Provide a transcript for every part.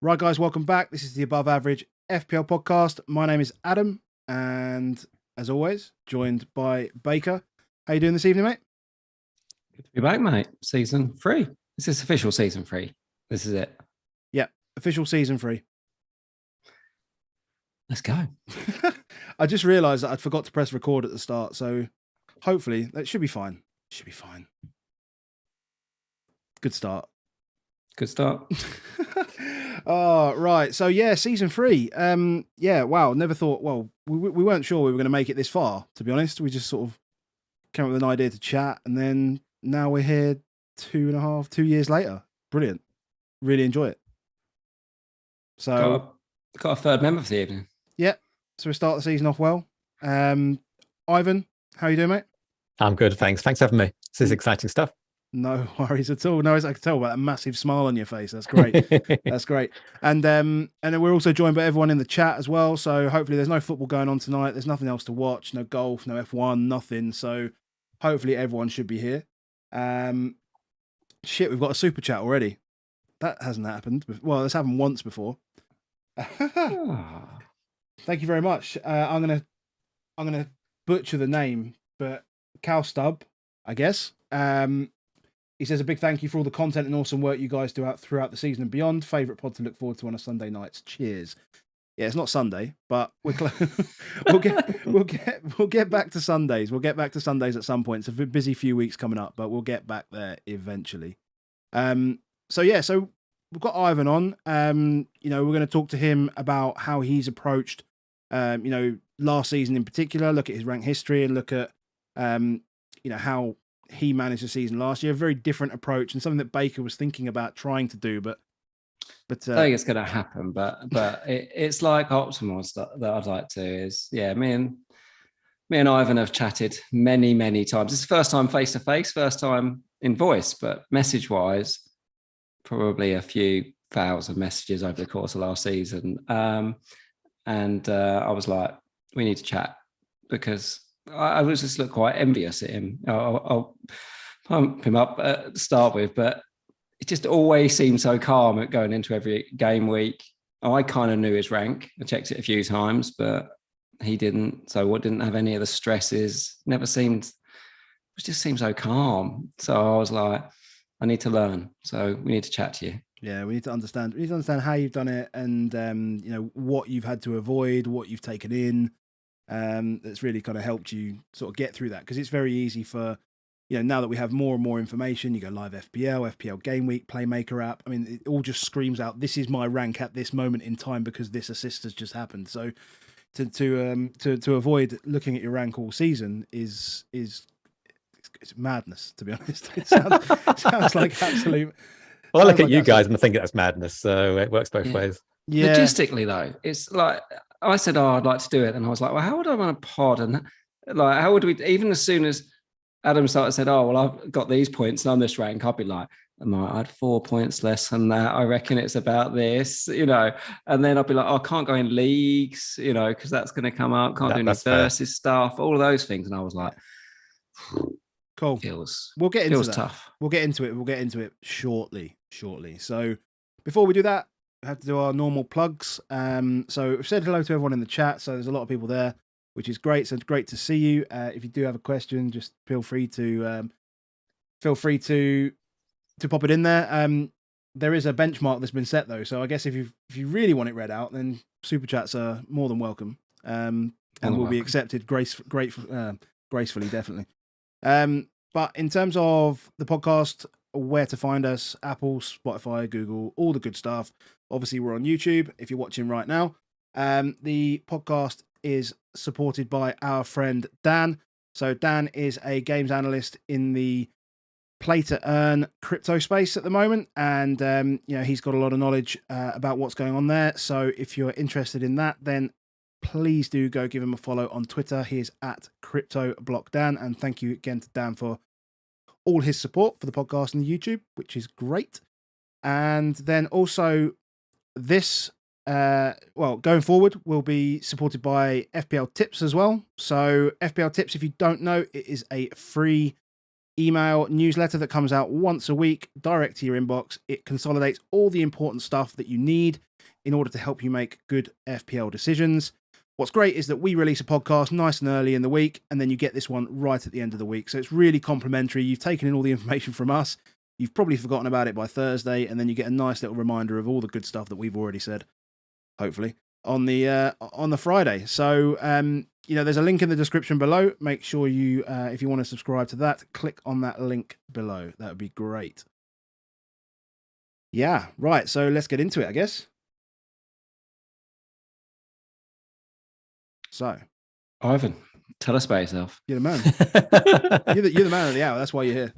Right, guys, welcome back. This is the Above Average FPL podcast. My name is Adam, and as always, joined by Baker. How you doing this evening, mate? Good to be back, mate. Season 3. This is official season 3. This is it. Yeah, official season 3. Let's go. I just realised that I'd forgot to press record at the start, so hopefully that should be fine. Should be fine. Good start. Good start. Oh, right. So yeah, season 3. Yeah, wow. Never thought. Well, we weren't sure we were going to make it this far. To be honest, we just sort of came up with an idea to chat, and then now we're here 2 years later. Brilliant. Really enjoy it. So got a third member for the evening. Yeah. So we start the season off well. Ivan, how you doing, mate? I'm good, thanks. Thanks for having me. This is exciting stuff. No worries at all. No, I can tell by that massive smile on your face. That's great. That's great. And then we're also joined by everyone in the chat as well. So hopefully there's no football going on tonight. There's nothing else to watch. No golf, no F1, nothing. So hopefully everyone should be here. Shit, we've got a super chat already. That hasn't happened. Well, it's happened once before. Thank you very much. I'm gonna butcher the name, but Cal Stubb, I guess. He says a big thank you for all the content and awesome work you guys do throughout the season and beyond. Favorite pod to look forward to on a Sunday nights. Cheers. Yeah, it's not Sunday, but we'll get back to Sundays. We'll get back to Sundays at some point. It's a busy few weeks coming up, but we'll get back there eventually. So we've got Ivan on. We're going to talk to him about how he's approached, last season in particular. Look at his rank history and look at, how he managed the season last year. A very different approach and something that Baker was thinking about trying to do, but I think it's going to happen. But it's like optimal stuff that I'd like to is me and Ivan have chatted many times. It's the first time face to face, first time in voice, but message wise, probably a few thousand messages over the course of last season. I was like, we need to chat because I was just look quite envious at him. I'll pump him up to start with, but it just always seemed so calm at going into every game week. I kind of knew his rank. I checked it a few times, but he didn't. So what didn't have any of the stresses. Never seemed. It just seemed so calm. So I was like, I need to learn. So we need to chat to you. Yeah, we need to understand. We need to understand how you've done it, and what you've had to avoid, what you've taken in. That's really kind of helped you sort of get through that, because it's very easy for, now that we have more and more information, you go live FPL Game Week, Playmaker app. I mean, it all just screams out, this is my rank at this moment in time because this assist has just happened. So to avoid looking at your rank all season is it's madness, to be honest. It sounds like absolute. Well, I look at you guys and I think that's madness. So it works both ways. Yeah. Logistically, though, it's like I said, I'd like to do it, and I was like, well, how would I run a pod? And like, how would we? Even as soon as Adam said, oh, well, I've got these points and I'm this rank, I'd be like, I had 4 points less than that. I reckon it's about this, and then I'd be like, oh, I can't go in leagues, because that's going to come up. Can't do any versus stuff, all of those things. And I was like, cool. We'll get into that. Tough. We'll get into it shortly. So before we do that, we have to do our normal plugs. So we've said hello to everyone in the chat. So there's a lot of people there, which is great. So it's great to see you. If you do have a question, just feel free to pop it in there. There is a benchmark that's been set though. So I guess if you really want it read out, then super chats are more than welcome. And will be accepted gracefully, definitely. But in terms of the podcast, where to find us, Apple, Spotify, Google, all the good stuff. Obviously, we're on YouTube if you're watching right now. The podcast is supported by our friend Dan. So Dan is a games analyst in the play to earn crypto space at the moment. And, he's got a lot of knowledge about what's going on there. So if you're interested in that, then please do go give him a follow on Twitter. He is at CryptoBlockDan. And thank you again to Dan for all his support for the podcast and the YouTube, which is great. And then also this, going forward, will be supported by FPL Tips as well. So FPL Tips, if you don't know, it is a free email newsletter that comes out once a week, direct to your inbox. It consolidates all the important stuff that you need in order to help you make good FPL decisions. What's great is that we release a podcast nice and early in the week, and then you get this one right at the end of the week. So it's really complimentary. You've taken in all the information from us. You've probably forgotten about it by Thursday, and then you get a nice little reminder of all the good stuff that we've already said, hopefully, on the Friday. So, there's a link in the description below. Make sure you, if you want to subscribe to that, click on that link below. That would be great. Yeah, right. So let's get into it, I guess. So, Ivan, tell us about yourself. You're the man. you're the man of the hour. That's why you're here.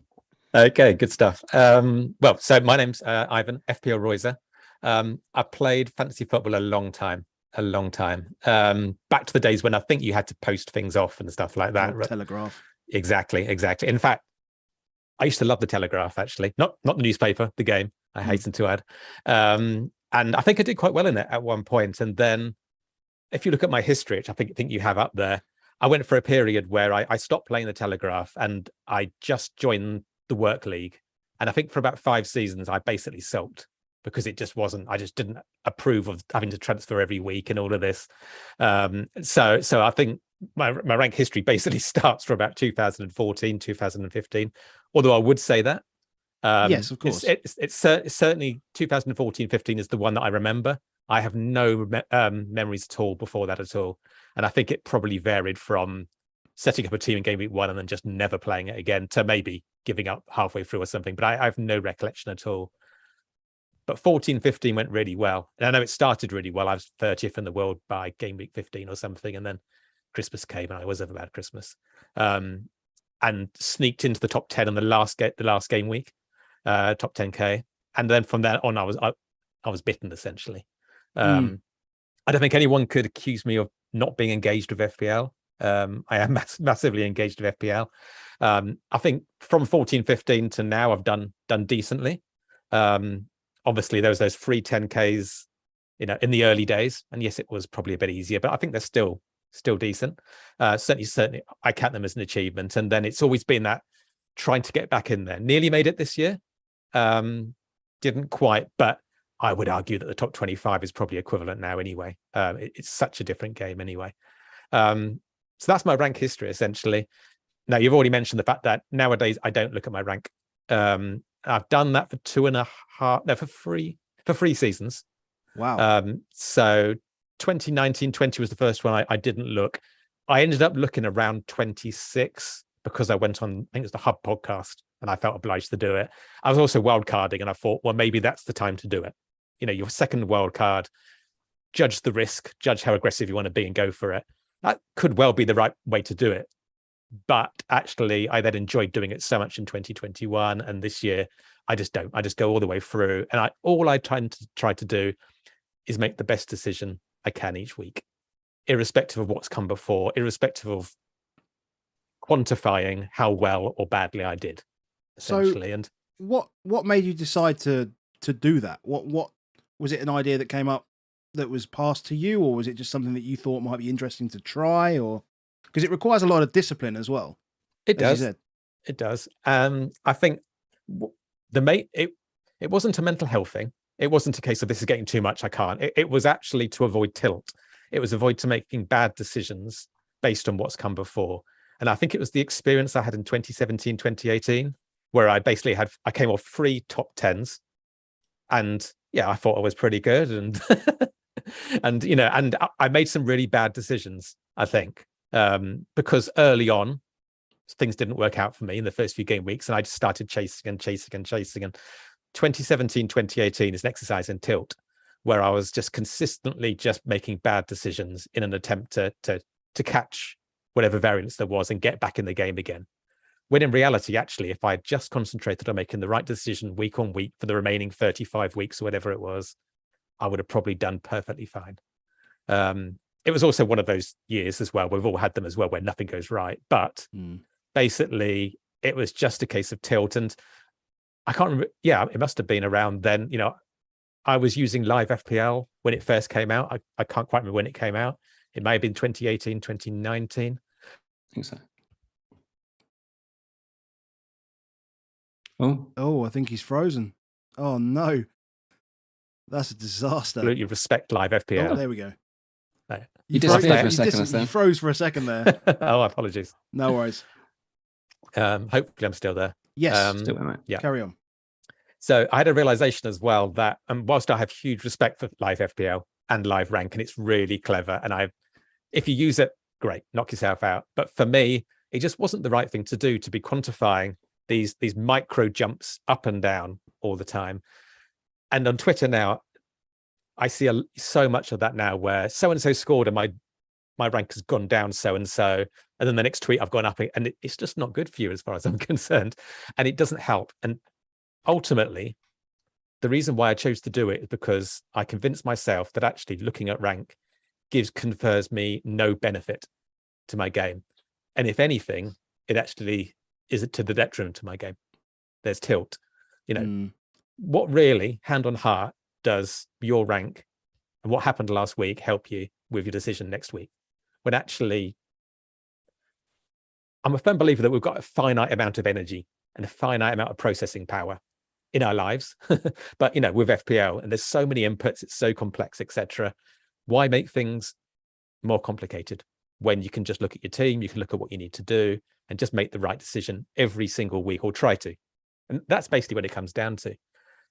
Okay, good stuff. So my name's Ivan, FPL Royser. I played fantasy football a long time. Back to the days when I think you had to post things off and stuff like that. Telegraph. Exactly. In fact, I used to love the Telegraph, actually. Not the newspaper, the game, I hasten to add. And I think I did quite well in it at one point. And then if you look at my history, which I think you have up there, I went for a period where I stopped playing the Telegraph and I just joined the work league. And I think for about 5 seasons, I basically sulked because it just wasn't, I just didn't approve of having to transfer every week and all of this. So I think my rank history basically starts from about 2014, 2015, although I would say that. Yes, of course. It's certainly 2014, 15 is the one that I remember. I have no memories at all before that at all. And I think it probably varied from setting up a team in game week 1 and then just never playing it again to maybe giving up halfway through or something. But I have no recollection at all. But 14, 15 went really well. And I know it started really well. I was 30th in the world by game week 15 or something. And then Christmas came and I was over about Christmas. And sneaked into the top 10 in the last game week, top 10K. And then from there on, I was bitten, essentially. I don't think anyone could accuse me of not being engaged with FPL. I am massively engaged with FPL. I think from 14, 15 to now, I've done decently. Obviously, there was those free 10Ks, in the early days, and yes, it was probably a bit easier, but I think they're still decent. Certainly, I count them as an achievement. And then it's always been that trying to get back in there. Nearly made it this year, didn't quite, but I would argue that the top 25 is probably equivalent now anyway. It's such a different game anyway. So that's my rank history, essentially. Now, you've already mentioned the fact that nowadays I don't look at my rank. I've done that for 3 seasons. Wow. So 2019, 20 was the first one I didn't look. I ended up looking around 26 because I went on, I think it was the Hub podcast, and I felt obliged to do it. I was also wildcarding, and I thought, well, maybe that's the time to do it. Your second wildcard, judge the risk, judge how aggressive you want to be and go for it. That could well be the right way to do it. But actually, I then enjoyed doing it so much in 2021. And this year, I just don't. I just go all the way through. And all I try to do is make the best decision I can each week, irrespective of what's come before, irrespective of quantifying how well or badly I did, essentially. So and what made you decide to do that? What was it, an idea that came up that was passed to you, or was it just something that you thought might be interesting to try? Or because it requires a lot of discipline as well. It does. It does. I think it wasn't a mental health thing. It wasn't a case of this is getting too much, I can't. It was actually to avoid tilt. It was avoid to making bad decisions based on what's come before. And I think it was the experience I had in 2017, 2018, where I basically I came off 3 top 10s. And yeah, I thought I was pretty good. And, and I made some really bad decisions, I think, because early on, things didn't work out for me in the first few game weeks. And I just started chasing. And 2017, 2018 is an exercise in tilt, where I was just consistently just making bad decisions in an attempt to catch whatever variance there was and get back in the game again. When in reality, actually, if I had just concentrated on making the right decision week on week for the remaining 35 weeks or whatever it was, I would have probably done perfectly fine. It was also one of those years as well. We've all had them as well, where nothing goes right. But basically, it was just a case of tilt. And I can't remember. Yeah, it must have been around then. I was using Live FPL when it first came out. I can't quite remember when it came out. It may have been 2018, 2019. I think so. Oh, I think he's frozen. Oh, no. That's a disaster. Absolutely respect live FPL. Oh, there we go. No. You disappeared for a second. You froze for a second there. Oh, apologies. No worries. Hopefully I'm still there. Yes. Still there, mate. Yeah. Carry on. So I had a realization as well that whilst I have huge respect for live FPL and live rank, and it's really clever, and if you use it, great, knock yourself out. But for me, it just wasn't the right thing to do, to be quantifying these micro jumps up and down all the time. And on Twitter now, I see so much of that now, where so-and-so scored and my rank has gone down so-and-so, and then the next tweet I've gone up, and it's just not good for you as far as I'm concerned, and it doesn't help. And ultimately, the reason why I chose to do it is because I convinced myself that actually looking at rank confers me no benefit to my game. And if anything, it actually is to the detriment to my game. There's tilt. What really, hand on heart, does your rank and what happened last week help you with your decision next week? When actually, I'm a firm believer that we've got a finite amount of energy and a finite amount of processing power in our lives. But, with FPL, and there's so many inputs, it's so complex, etc. Why make things more complicated when you can just look at your team, you can look at what you need to do and just make the right decision every single week, or try to. And that's basically what it comes down to.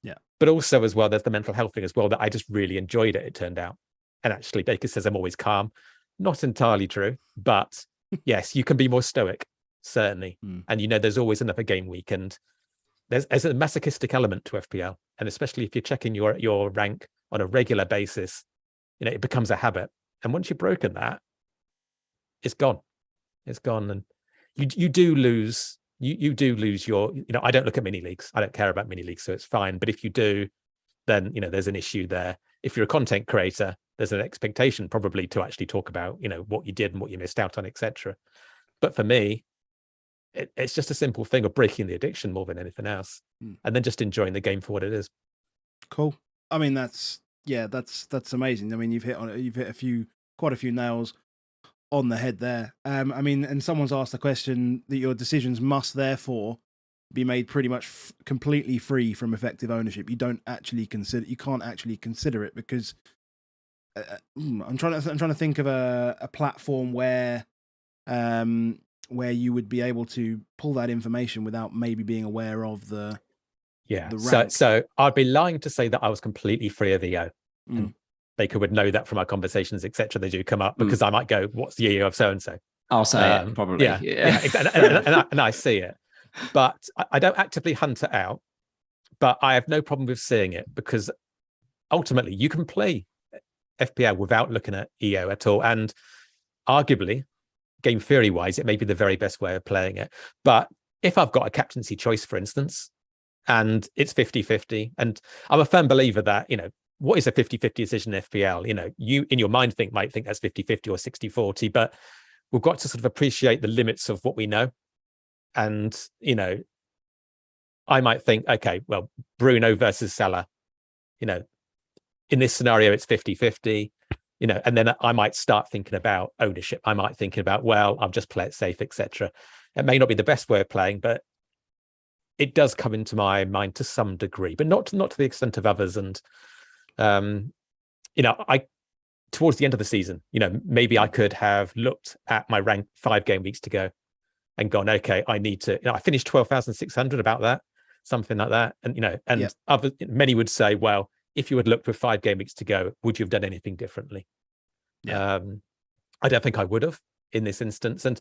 Yeah. But also as well, there's the mental health thing as well, that I just really enjoyed it turned out. And actually, Baker says I'm always calm. Not entirely true, but yes, you can be more stoic, certainly. And there's always another game week, and there's a masochistic element to FPL, and especially if you're checking your rank on a regular basis, it becomes a habit. And once you've broken that, it's gone. It's gone, and you do lose. You do lose your. I don't look at mini leagues. I don't care about mini leagues, so it's fine. But if you do, then there's an issue there. If you're a content creator, there's an expectation probably to actually talk about what you did and what you missed out on, etc. But for me, it's just a simple thing of breaking the addiction more than anything else, and then just enjoying the game for what it is. Cool. I mean, that's amazing. I mean, you've hit quite a few nails on the head there. I mean, and someone's asked the question that your decisions must therefore be made pretty much completely free from effective ownership. You can't actually consider it, because I'm trying to think of a platform where you would be able to pull that information without maybe being aware of the rank. So I'd be lying to say that I was completely free of EO. And Baker would know that from our conversations, etc. They do come up, because I might go, "What's the EO of so and so?" I'll say it probably. Yeah. And I see it, but I don't actively hunt it out. But I have no problem with seeing it, because ultimately you can play FPL without looking at EO at all, and arguably, game theory wise, it may be the very best way of playing it. But if I've got a captaincy choice, for instance, and it's 50-50, and I'm a firm believer that what is a 50-50 decision in FPL? You in your mind might think that's 50-50 or 60-40, but we've got to sort of appreciate the limits of what we know. And, I might think, okay, well, Bruno versus Salah, in this scenario, it's 50-50, and then I might start thinking about ownership. I might think about, well, I'll just play it safe, etc. It may not be the best way of playing, but it does come into my mind to some degree, but not to the extent of others. And, I towards the end of the season, maybe I could have looked at my rank 5 game weeks to go and gone, okay, I need to, I finished 12,600, about that, something like that. And, many would say, well, if you had looked with 5 game weeks to go, would you have done anything differently? Yeah. I don't think I would have in this instance. And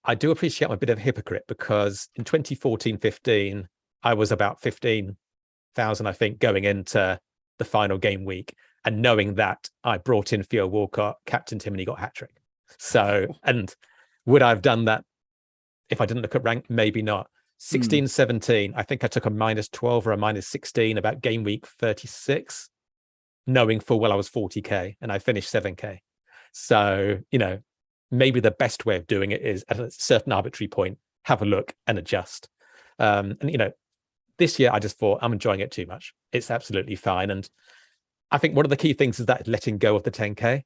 I do appreciate I'm a bit of a hypocrite, because in 2014-15, I was about 15,000, I think, going into the final game week, and knowing that I brought in Theo Walcott, captained him, and he got a hat-trick. So, and would I have done that if I didn't look at rank? Maybe not. 16-17, I think I took a -12 or a -16 about game week 36, knowing full well I was 40k, and I finished 7k. So, maybe the best way of doing it is at a certain arbitrary point, have a look and adjust. This year I just thought, I'm enjoying it too much. It's absolutely fine. And I think one of the key things is that letting go of the 10k.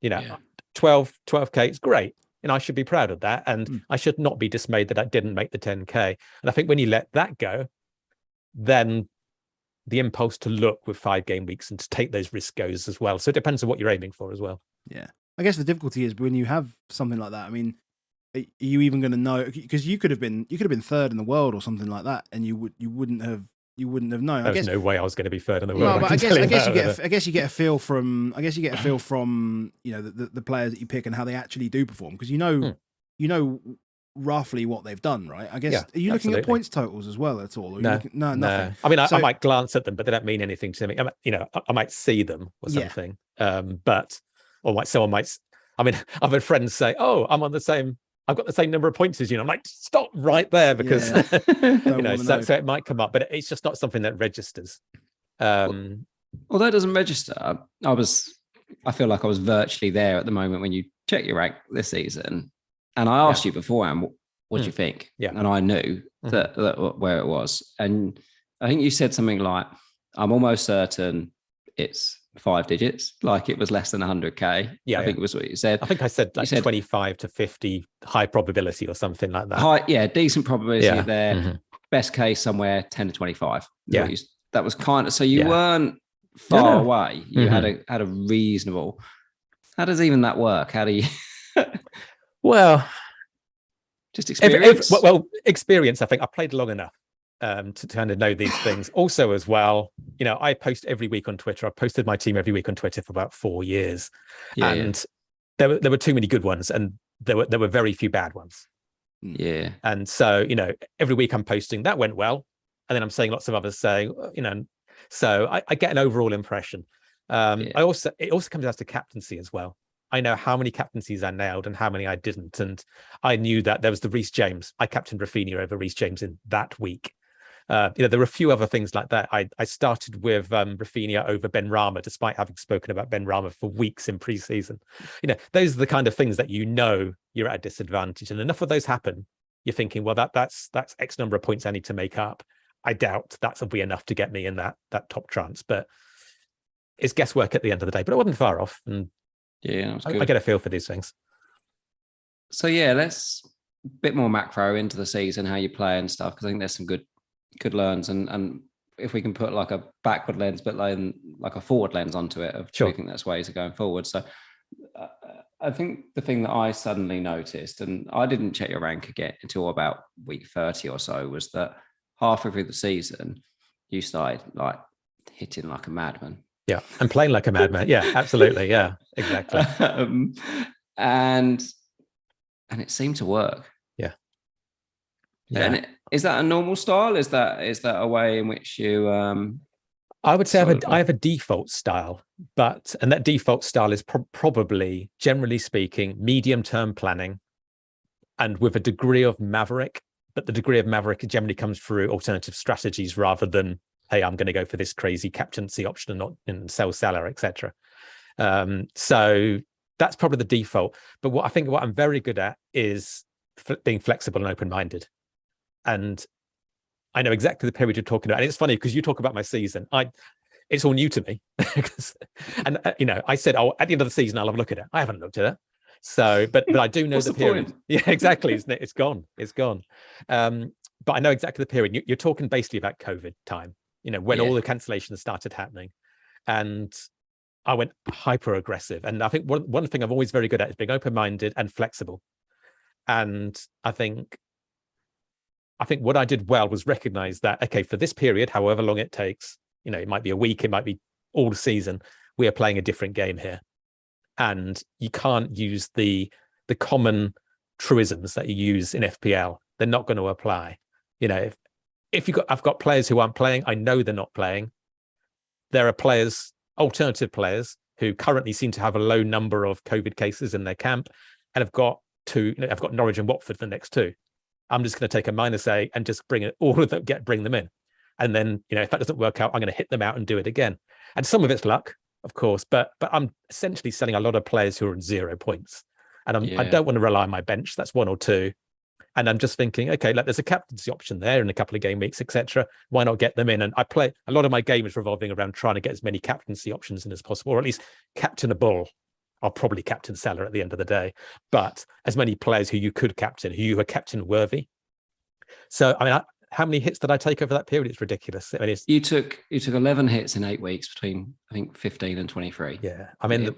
12k is great. I should be proud of that. And I should not be dismayed that I didn't make the 10k. And I think when you let that go, then the impulse to look with 5 game weeks and to take those risk goes as well. So it depends on what you're aiming for as well. Yeah. I guess the difficulty is when you have something like that. I mean, are you even going to know? Because you could have been third in the world or something like that, and you wouldn't have known. There's no way I was going to be third in the world. No, but I guess you get a feel from the players that you pick and how they actually do perform, because you know roughly what they've done, right? I guess. Are you looking at points totals as well at all? Or no, nothing. I mean, I might glance at them, but they don't mean anything to me. I might see them or something. But someone might. I mean, I've had friends say, "Oh, I've got the same number of points as you." And I'm like, stop right there, because so it might come up, but it's just not something that registers. Although it doesn't register, I feel like I was virtually there at the moment when you check your rank this season, and I asked you beforehand, what do you think? Yeah, and I knew that where it was, and I think you said something like, "I'm almost certain it's 5 digits, like it was less than 100k." I think it was what you said. I think I said 25 to 50 high probability or something like that. Decent probability there. Best case somewhere 10 to 25. That was kind of, so you weren't far away. You had a reasonable. How does even that work? How do you? Well, just experience. Experience. I think I played long enough to kind of know these things. Also, as well, I post every week on Twitter. I've posted my team every week on Twitter for about 4 years, and there were too many good ones, and there were very few bad ones. Yeah, and so every week I'm posting that went well, and then I'm saying lots of others saying, so I get an overall impression. It also comes down to captaincy as well. I know how many captaincies I nailed and how many I didn't, and I knew that there was the Reece James. I captained Rafinha over Reece James in that week. There were a few other things like that. I started with Rafinha over Ben Rama, despite having spoken about Ben Rama for weeks in pre-season. Those are the kind of things that you're at a disadvantage, and enough of those happen. You're thinking, well, that's X number of points I need to make up. I doubt that'll be enough to get me in that top trance, but it's guesswork at the end of the day. But it wasn't far off, and I get a feel for these things. So let's a bit more macro into the season, how you play and stuff, because I think there's some good learns, and if we can put like a backward lens but like a forward lens onto it, of I think that's ways of going forward. So I think the thing that I suddenly noticed, and I didn't check your rank again until about week 30 or so, was that halfway through the season you started like hitting like a madman. Yeah, and playing like a madman. Yeah, absolutely. Yeah, exactly. And it seemed to work. Yeah. And is that a normal style? Is that a way in which you? I would say I have a default style, and that default style is probably, generally speaking, medium-term planning, and with a degree of maverick. But the degree of maverick generally comes through alternative strategies rather than, hey, I'm going to go for this crazy captaincy option and not in sell Salah, etc. So that's probably the default. But what I'm very good at is being flexible and open-minded. And I know exactly the period you're talking about. And it's funny because you talk about my season. It's all new to me. And I said, at the end of the season, I'll have a look at it. I haven't looked at it. So, but I do know the period. Point? Yeah, exactly. Isn't it? It's gone. But I know exactly the period. You're talking basically about COVID time, when all the cancellations started happening. And I went hyper aggressive. And I think one thing I'm always very good at is being open-minded and flexible. And I think what I did well was recognize that, okay, for this period, however long it takes, it might be a week, it might be all the season, we are playing a different game here. And you can't use the common truisms that you use in FPL. They're not going to apply. If I've got players who aren't playing, I know they're not playing. There are alternative players who currently seem to have a low number of COVID cases in their camp, and I've got Norwich and Watford the next two. I'm just going to take a -8 and just bring them in. And then, if that doesn't work out, I'm going to hit them out and do it again. And some of it's luck, of course, but I'm essentially selling a lot of players who are on 0 points. And I don't want to rely on my bench. That's 1 or 2. And I'm just thinking, okay, there's a captaincy option there in a couple of game weeks, etc. Why not get them in? And I play a lot of my game is revolving around trying to get as many captaincy options in as possible, or at least captain a bull. I'll probably captain Salah at the end of the day, but as many players who you could captain, who you are captain worthy. So, how many hits did I take over that period? It's ridiculous. I mean, you took 11 hits in 8 weeks between, I think, 15 and 23. Yeah, I mean,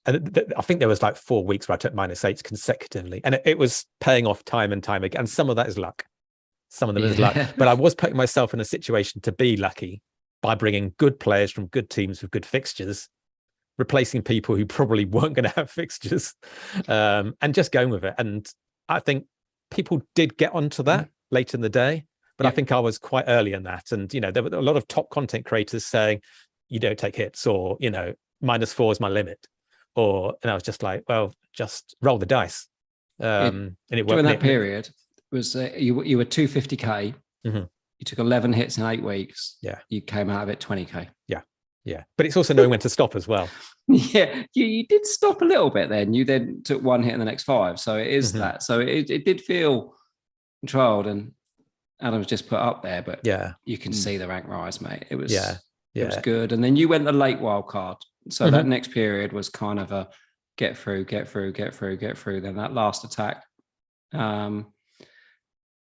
I think there was like 4 weeks where I took -8s consecutively, and it was paying off time and time again. And some of that is luck. Some of them is luck. But I was putting myself in a situation to be lucky by bringing good players from good teams with good fixtures, replacing people who probably weren't going to have fixtures, and just going with it. And I think people did get onto that late in the day, but I think I was quite early in that. And, there were a lot of top content creators saying, you don't take hits, or, -4 is my limit. And I was just like, well, just roll the dice. And it worked. During that period, was you were 250k. Mm-hmm. You took 11 hits in 8 weeks. Yeah, you came out of it 20k. Yeah, but it's also knowing when to stop as well. Yeah, you did stop a little bit then. You then took 1 hit in the next 5, so it is that. So it did feel controlled, and Adam's just put up there, but you can see the rank rise, mate. It was it was good. And then you went the late wild card, so that next period was kind of a get through. Then that last attack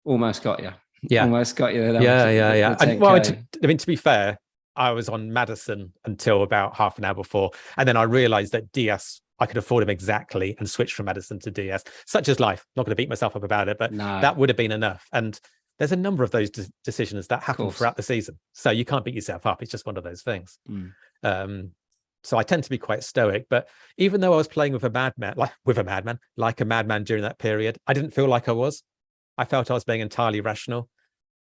almost got you. Almost got you. Yeah. And, well, I mean, to be fair, I was on Maddison until about half an hour before, and then I realized that Diaz, I could afford him exactly, and switched from Maddison to Diaz. Such is life. Not going to beat myself up about it, but that would have been enough. And there's a number of those decisions that happen throughout the season, so you can't beat yourself up. It's just one of those things. So I tend to be quite stoic, but even though I was playing with a madman, like a madman during that period, I didn't feel like I was. I felt I was being entirely rational.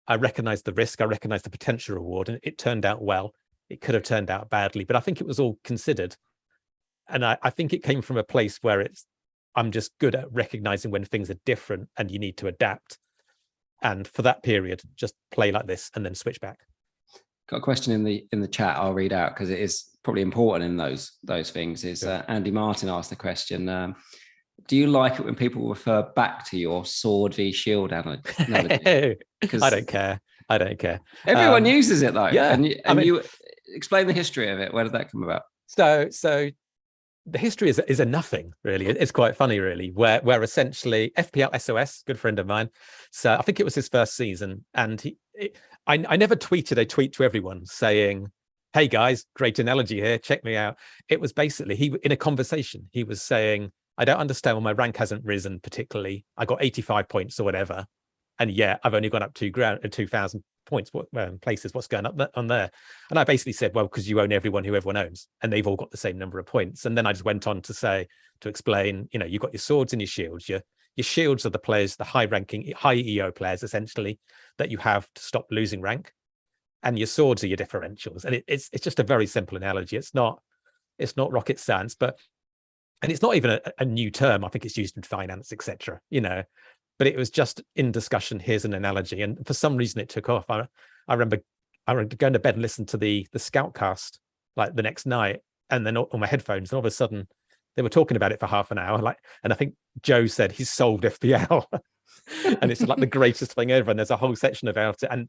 I recognized the risk. I recognized the potential reward, and it turned out well. It could have turned out badly, but I think it was all considered. And I think it came from a place where I'm just good at recognizing when things are different and you need to adapt. And for that period, just play like this and then switch back. Got a question in the chat I'll read out because it is probably important in those things. Is Andy Martin asked the question, do you like it when people refer back to your sword v shield analogy? I don't care. Everyone uses it though. Yeah. And you explain the history of it. Where did that come about? So the history is a nothing, really. It's quite funny, really, where essentially FPL SOS, good friend of mine. So I think it was his first season, and I never tweeted a tweet to everyone saying, "Hey guys, great analogy here. Check me out." It was basically in a conversation, he was saying, "I don't understand why my rank hasn't risen particularly. I got 85 points or whatever, and I've only gone up 2,000 points. Places? What's going up on there?" And I basically said, "Well, because you own everyone who everyone owns, and they've all got the same number of points." And then I just went on to explain, you've got your swords and your shields. Your shields are the players, the high-ranking, high EO players, essentially, that you have to stop losing rank, and your swords are your differentials. And it's just a very simple analogy. It's not rocket science, and it's not even a new term. I think it's used in finance, etc. But it was just in discussion. Here's an analogy, and for some reason it took off. I remember going to bed and listen to the Scoutcast like the next night, and then on my headphones, and all of a sudden they were talking about it for half an hour. And I think Joe said he's solved FPL, and it's like the greatest thing ever. And there's a whole section about it. And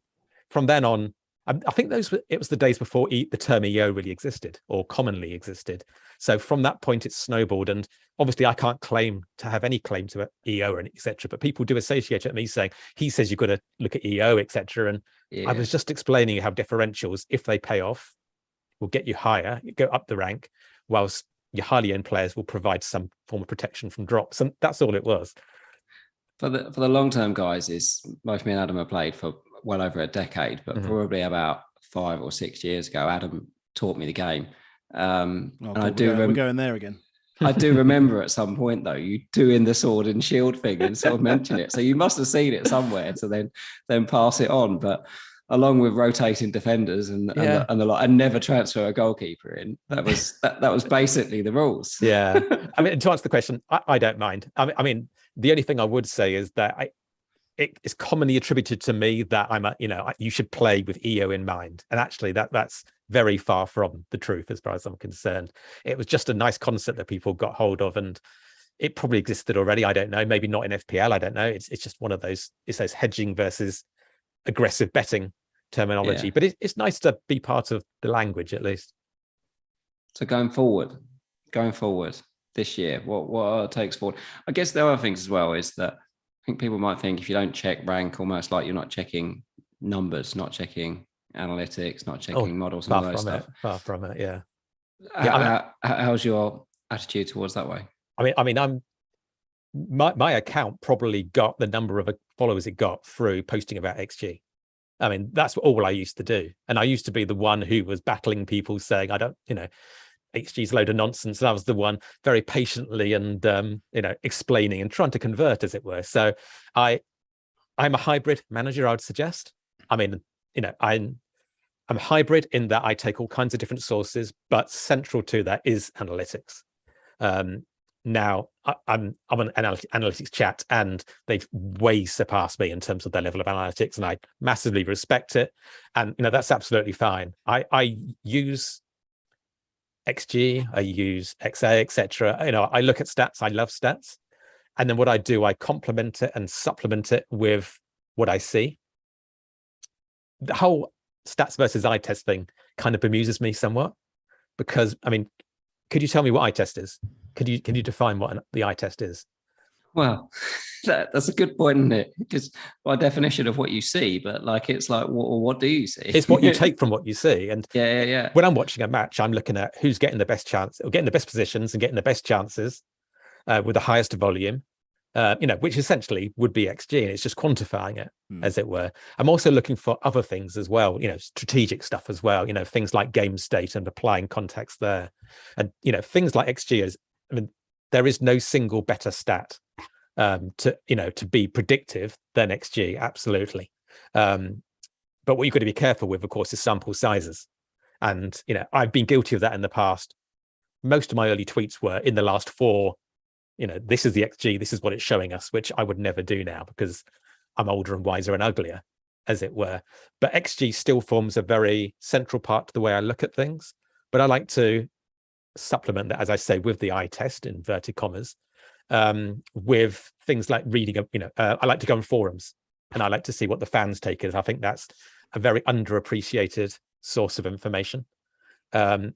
from then on, I think it was the days before the term EO really existed or commonly existed. So from that point, it's snowballed. And obviously, I can't claim to have any claim to EO or etc. But people do associate it with me saying, he says you've got to look at EO, etc. And I was just explaining how differentials, if they pay off, will get you higher, go up the rank, whilst your highly owned players will provide some form of protection from drops. And that's all it was. For the long-term guys, is both me and Adam have played for well over a decade, but probably about 5 or 6 years ago, Adam taught me the game. And I do remember, we're going there again. I do remember at some point though, you doing the sword and shield thing and sort of mention it. So you must have seen it somewhere to then pass it on. But along with rotating defenders and the lot, and never transfer a goalkeeper in. That was basically the rules. Yeah, I mean, to answer the question, I don't mind. I mean, the only thing I would say is that it's commonly attributed to me that you should play with EO in mind, and actually that's very far from the truth as far as I'm concerned. It was just a nice concept that people got hold of, and it probably existed already. I don't know, maybe not in FPL. I don't know. It's just one of those. It's those hedging versus aggressive betting terminology, but it's nice to be part of the language at least. So going forward this year, what are takes forward? I guess there are things as well is that I think people might think if you don't check rank, almost like you're not checking numbers, not checking analytics, not checking models and all those stuff. Far from it, yeah. How's your attitude towards that way? I mean, my account probably got the number of followers it got through posting about XG. I mean, that's all I used to do. And I used to be the one who was battling people saying, XG's a load of nonsense. And I was the one very patiently and, explaining and trying to convert, as it were. So I'm a hybrid manager, I would suggest. I mean, I'm a hybrid in that I take all kinds of different sources, but central to that is analytics. Now, I'm on an analytics chat, and they've way surpassed me in terms of their level of analytics, and I massively respect it. And that's absolutely fine. I use XG, I use XA, etc. I look at stats. I love stats, and then what I do, I complement it and supplement it with what I see. The whole stats versus eye test thing kind of bemuses me somewhat, because could you tell me what eye test is? Can you define what the eye test is? Well, that's a good point, isn't it? Because by definition of what you see, but it's like, what do you see? It's what you take from what you see. And yeah. When I'm watching a match, I'm looking at who's getting the best chance, or getting the best positions and getting the best chances with the highest volume, which essentially would be XG, and it's just quantifying it, as it were. I'm also looking for other things as well, strategic stuff as well, things like game state and applying context there. And, things like XG is, there is no single better stat to be predictive than XG, absolutely. But what you've got to be careful with, of course, is sample sizes. And, I've been guilty of that in the past. Most of my early tweets were in the last 4, this is the XG, this is what it's showing us, which I would never do now because I'm older and wiser and uglier, as it were. But XG still forms a very central part to the way I look at things. But I like to supplement that, as I say, with the eye test, inverted commas, with things like reading. I like to go on forums, and I like to see what the fans take it. I think that's a very underappreciated source of information. I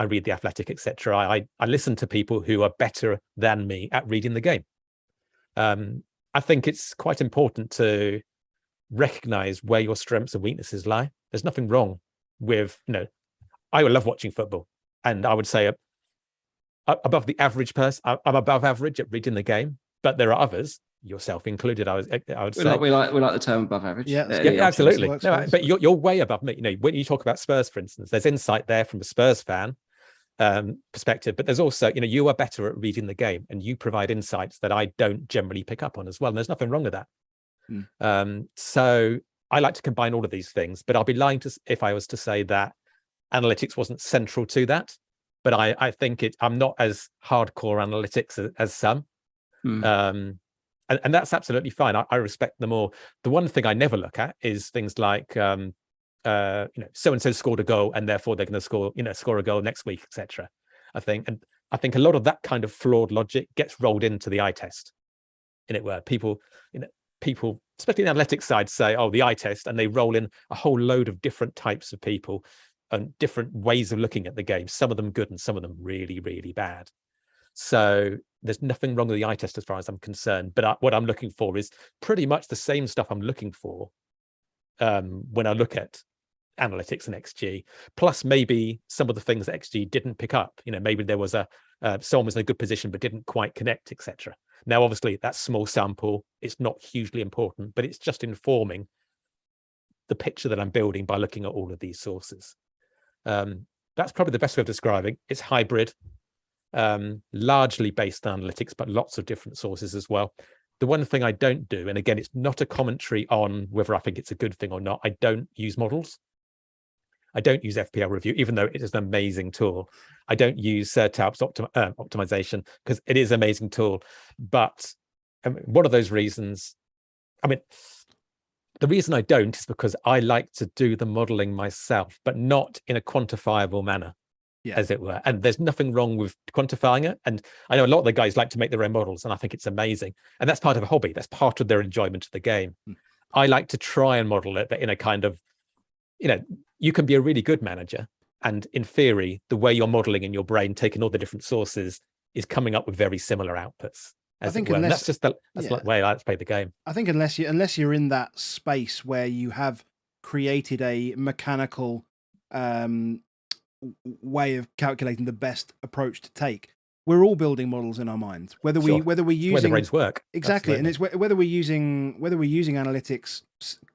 read The Athletic, etc. I listen to people who are better than me at reading the game. I think it's quite important to recognize where your strengths and weaknesses lie. There's nothing wrong with, I love watching football, and I would say above the average person, I'm above average at reading the game, but there are others, yourself included. I would say we like the term above average. Yeah, absolutely. No, but you're way above me. When you talk about Spurs, for instance, there's insight there from a Spurs fan perspective, but there's also, you are better at reading the game, and you provide insights that I don't generally pick up on as well. And there's nothing wrong with that. So I like to combine all of these things, but I'll be lying if I was to say that analytics wasn't central to that. But I think I'm not as hardcore analytics as some. And that's absolutely fine. I respect them all. The one thing I never look at is things like, so-and-so scored a goal, and therefore they're going to score a goal next week, etc. I think a lot of that kind of flawed logic gets rolled into the eye test, where people, especially the analytics side, say, oh, the eye test, and they roll in a whole load of different types of people and different ways of looking at the game. Some of them good, and some of them really, really bad. So there's nothing wrong with the eye test as far as I'm concerned. But what I'm looking for is pretty much the same stuff I'm looking for when I look at analytics and XG, plus maybe some of the things that XG didn't pick up. Maybe there was someone was in a good position but didn't quite connect, etc. Now, obviously, that's small sample. It's not hugely important, but it's just informing the picture that I'm building by looking at all of these sources. That's probably the best way of describing. It's hybrid. Largely based on analytics, but lots of different sources as well. The one thing I don't do, and again, it's not a commentary on whether I think it's a good thing or not, I don't use models. I don't use FPL Review, even though it is an amazing tool. I don't use Sertab's optimization because it is an amazing tool. But one of those reasons, the reason I don't is because I like to do the modeling myself, but not in a quantifiable manner. Yeah. As it were. And there's nothing wrong with quantifying it. And I know a lot of the guys like to make their own models, and I think it's amazing. And that's part of a hobby. That's part of their enjoyment of the game. I like to try and model it, but in a kind of, you can be a really good manager. And in theory, the way you're modeling in your brain, taking all the different sources, is coming up with very similar outputs. I think that's just the way I like to play the game. I think unless you're in that space where you have created a mechanical way of calculating the best approach to take. We're all building models in our minds, whether we're using where the brains work. Exactly. Absolutely. And it's whether we're using analytics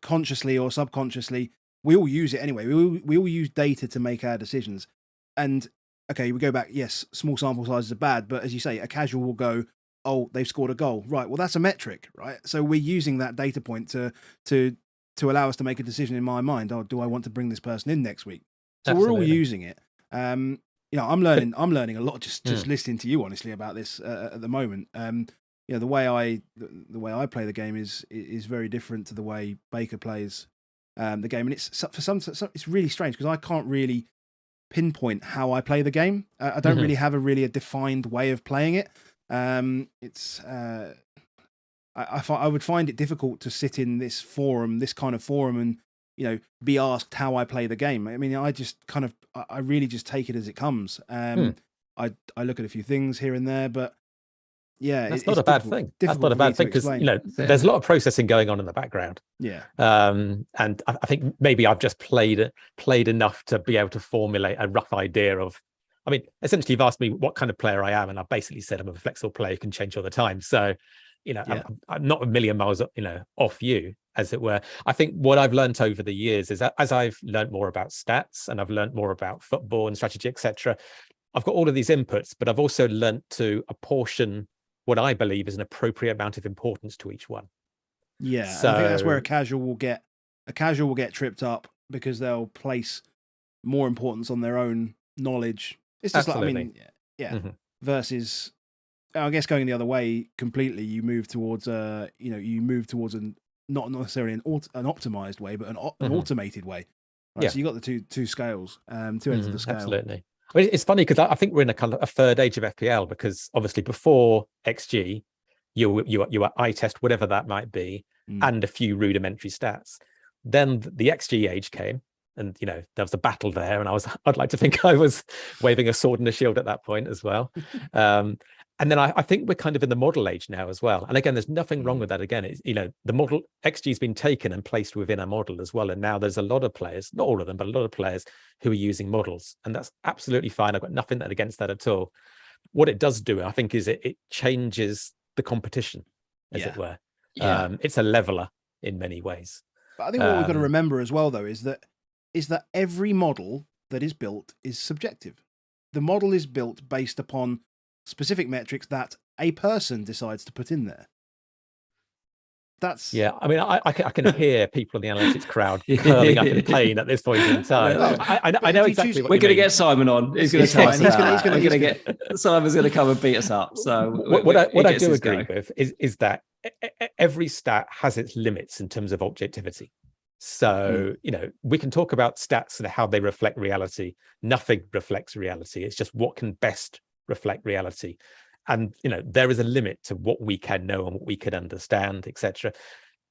consciously or subconsciously, we all use it anyway. We all use data to make our decisions. And okay, we go back, yes, small sample sizes are bad, but as you say, a casual will go, oh, they've scored a goal. Right. Well, that's a metric, right? So we're using that data point to allow us to make a decision in my mind. Oh, do I want to bring this person in next week? So we're all using it. I'm learning a lot just listening to you, honestly, about this at the moment. The way I play the game is very different to the way Baker plays the game, and it's for some it's really strange because I can't really pinpoint how I play the game. I don't really have a defined way of playing it. I would find it difficult to sit in this kind of forum, and be asked how I play the game. I mean, I really just take it as it comes. I look at a few things here and there, but yeah, that's not a bad thing. That's not a bad thing because there's a lot of processing going on in the background. Yeah, and I think maybe I've just played enough to be able to formulate a rough idea of. I mean, essentially, you've asked me what kind of player I am, and I basically said I'm a flexible player who can change all the time. So, I'm not a million miles, off you, as it were. I think what I've learned over the years is that as I've learned more about stats and I've learned more about football and strategy, etc., I've got all of these inputs, but I've also learned to apportion what I believe is an appropriate amount of importance to each one. Yeah, so, I think that's where a casual will get tripped up because they'll place more importance on their own knowledge. It's just absolutely. Versus, I guess going the other way completely, you move towards not necessarily an optimized way, but an automated way. Right? Yeah. So you got the two scales, two ends of the scale. Absolutely. I mean, it's funny because I think we're in a kind of a third age of FPL because obviously before XG, you were eye test, whatever that might be, and a few rudimentary stats. Then the XG age came. And there was a battle there, and I'd like to think I was waving a sword and a shield at that point as well. And then I think we're kind of in the model age now as well. And again, there's nothing wrong with that. Again, it's the model XG has been taken and placed within a model as well. And now there's a lot of players, not all of them, but a lot of players who are using models, and that's absolutely fine. I've got nothing against that at all. What it does do, I think, is it changes the competition, as it were. Yeah. It's a leveler in many ways. But I think what we've got to remember as well, though, is that every model that is built is subjective. The model is built based upon specific metrics that a person decides to put in there. That's I mean, I can hear people in the analytics crowd curling up in pain at this point in time. I know exactly what we're going to get Simon on. He's going to tell us Simon's going to come and beat us up. So what I do agree with is that every stat has its limits in terms of objectivity. So, we can talk about stats and how they reflect reality. Nothing reflects reality. It's just what can best reflect reality. And, there is a limit to what we can know and what we can understand, etc.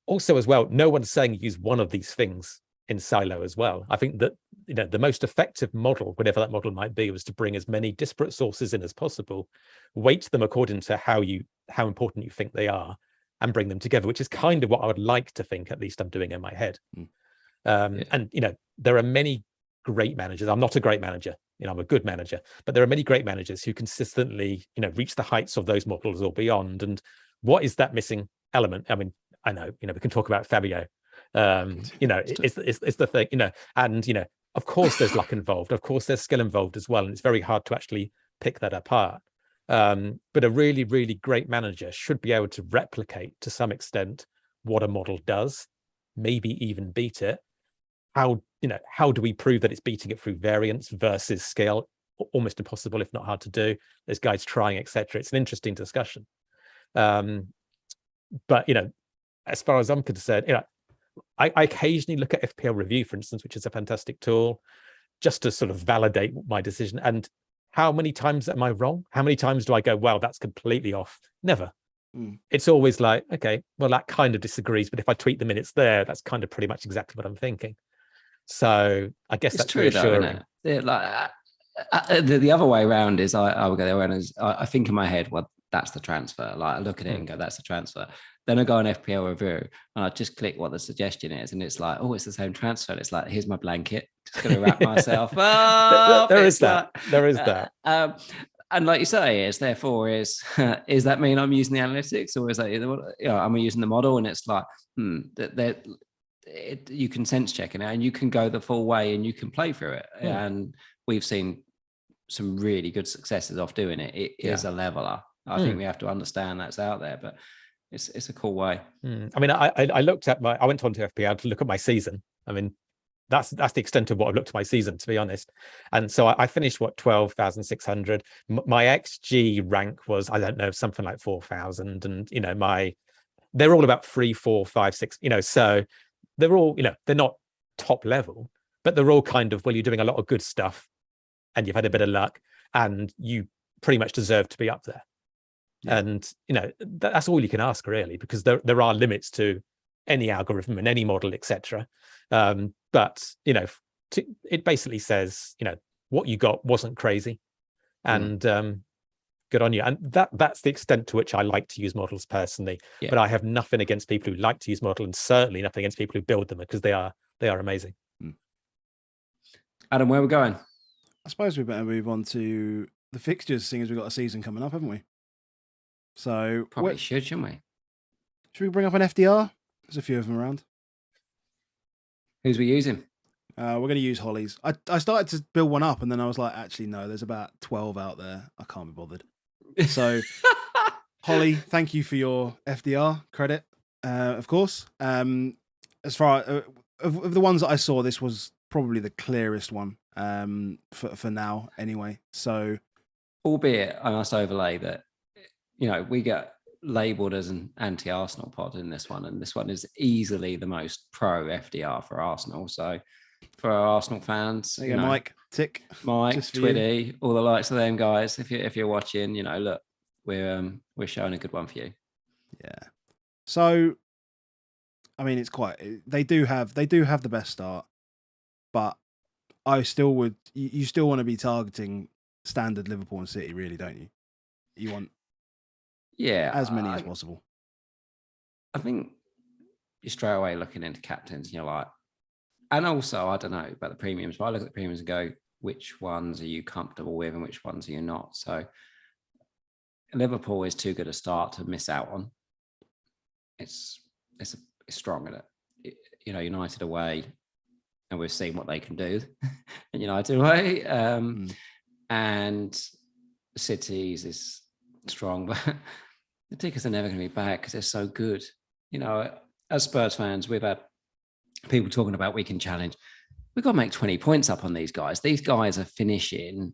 Also, as well, no one's saying use one of these things in silo as well. I think that, the most effective model, whatever that model might be, was to bring as many disparate sources in as possible, weight them according to how important you think they are, and bring them together, which is kind of what I would like to think, at least I'm doing in my head. And, there are many great managers. I'm not a great manager, I'm a good manager, but there are many great managers who consistently, reach the heights of those models or beyond. And what is that missing element? I mean, I know, we can talk about Fabio, it's the thing, and, of course there's luck involved. Of course there's skill involved as well. And it's very hard to actually pick that apart. But a really, really great manager should be able to replicate to some extent what a model does, maybe even beat it. How do we prove that it's beating it through variance versus scale? Almost impossible, if not hard to do. There's guys trying, etc. It's an interesting discussion. But as far as I'm concerned, I occasionally look at FPL Review, for instance, which is a fantastic tool, just to sort of validate my decision. And how many times am I wrong? How many times do I go, well, that's completely off? Never. It's always like, okay, well, that kind of disagrees, but if I tweak the minutes there, that's kind of pretty much exactly what I'm thinking. So I guess that's true, though, isn't it? The other way around is I would go the other way around is I think in my head, well, that's the transfer. Like I look at it and go, that's the transfer. Then I go on FPL review and I just click what the suggestion is, and it's like, oh, it's the same transfer. It's like, here's my blanket. Just gonna wrap myself up. There is that. There is that. And like you say, is therefore is that mean I'm using the analytics, or is that, you know, am I using the model? And it's like, that you can sense check it out, and you can go the full way, and you can play through it. And we've seen some really good successes off doing it. It is a leveler. I think we have to understand that's out there, but it's a cool way. I mean, I looked at I went on to FPL to look at my season. I mean, that's the extent of what I've looked at my season, to be honest. And so I finished 12,600. My XG rank was, I don't know, something like 4,000. And you know, they're all about 3, 4, 5, 6. You know, so they're all, you know, they're not top level, but they're all kind of, well, you're doing a lot of good stuff, and you've had a bit of luck, and you pretty much deserve to be up there. And you know, that's all you can ask, really, because there are limits to any algorithm and any model, etc. But you know, it basically says, you know, what you got wasn't crazy, and good on you. And that's the extent to which I like to use models personally. But I have nothing against people who like to use models, and certainly nothing against people who build them, because they are amazing. Adam, where are we going? I suppose we better move on to the fixtures, seeing as we've got a season coming up, haven't we? So probably shouldn't we? Should we bring up an FDR? There's a few of them around. Who's we using? We're going to use Holly's. I started to build one up, and then I was like, actually, no, there's about 12 out there. I can't be bothered. So, Holly, thank you for your FDR credit, of course. As far of the ones that I saw, this was probably the clearest one for now, anyway. So, albeit I must overlay that, you know, we get labelled as an anti-Arsenal pod in this one, and this one is easily the most pro FDR for Arsenal. So for our Arsenal fans, there you go, Mike, tick, Mike, Twiddy, all the likes of them guys. If you're watching, you know, look, we're showing a good one for you. Yeah. So, I mean, it's quite. They do have the best start, but I still would. You still want to be targeting standard Liverpool and City, really, don't you? You want as many as possible. I think you're straight away looking into captains, and you're like, and also I don't know about the premiums, but I look at the premiums and go, which ones are you comfortable with, and which ones are you not? So Liverpool is too good a start to miss out on. It's strong in it. You know, United away, and we've seen what they can do. And United away, and City's is strong, but the tickets are never going to be back because they're so good. You know, as Spurs fans, we've had people talking about we can challenge. We've got to make 20 points up on these guys. These guys are finishing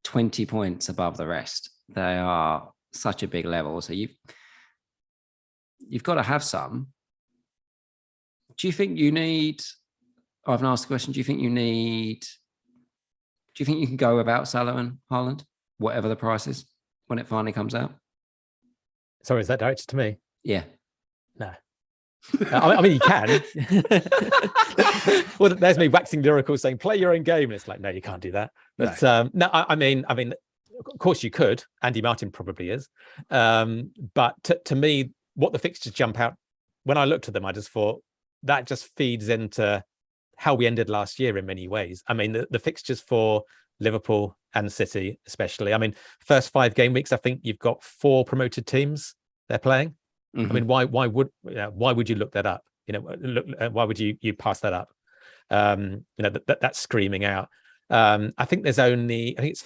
20 points above the rest. They are such a big level. So you've got to have some. Do you think you need, I haven't asked the question, do you think you can go without Salah and Haaland, whatever the price is, when it finally comes out? Sorry, is that directed to me? Yeah. No. I mean, you can. Well, there's me waxing lyrical saying, play your own game. And it's like, no, you can't do that. But no, I mean, of course you could. Andy Martin probably is. But to me, what the fixtures jump out, when I looked at them, I just thought that just feeds into how we ended last year in many ways. I mean, the fixtures for Liverpool and City, especially. I mean, first 5 game weeks, I think you've got 4 promoted teams they're playing. I mean, why would you look that up? You know, why would you pass that up? You know, that's screaming out. I think it's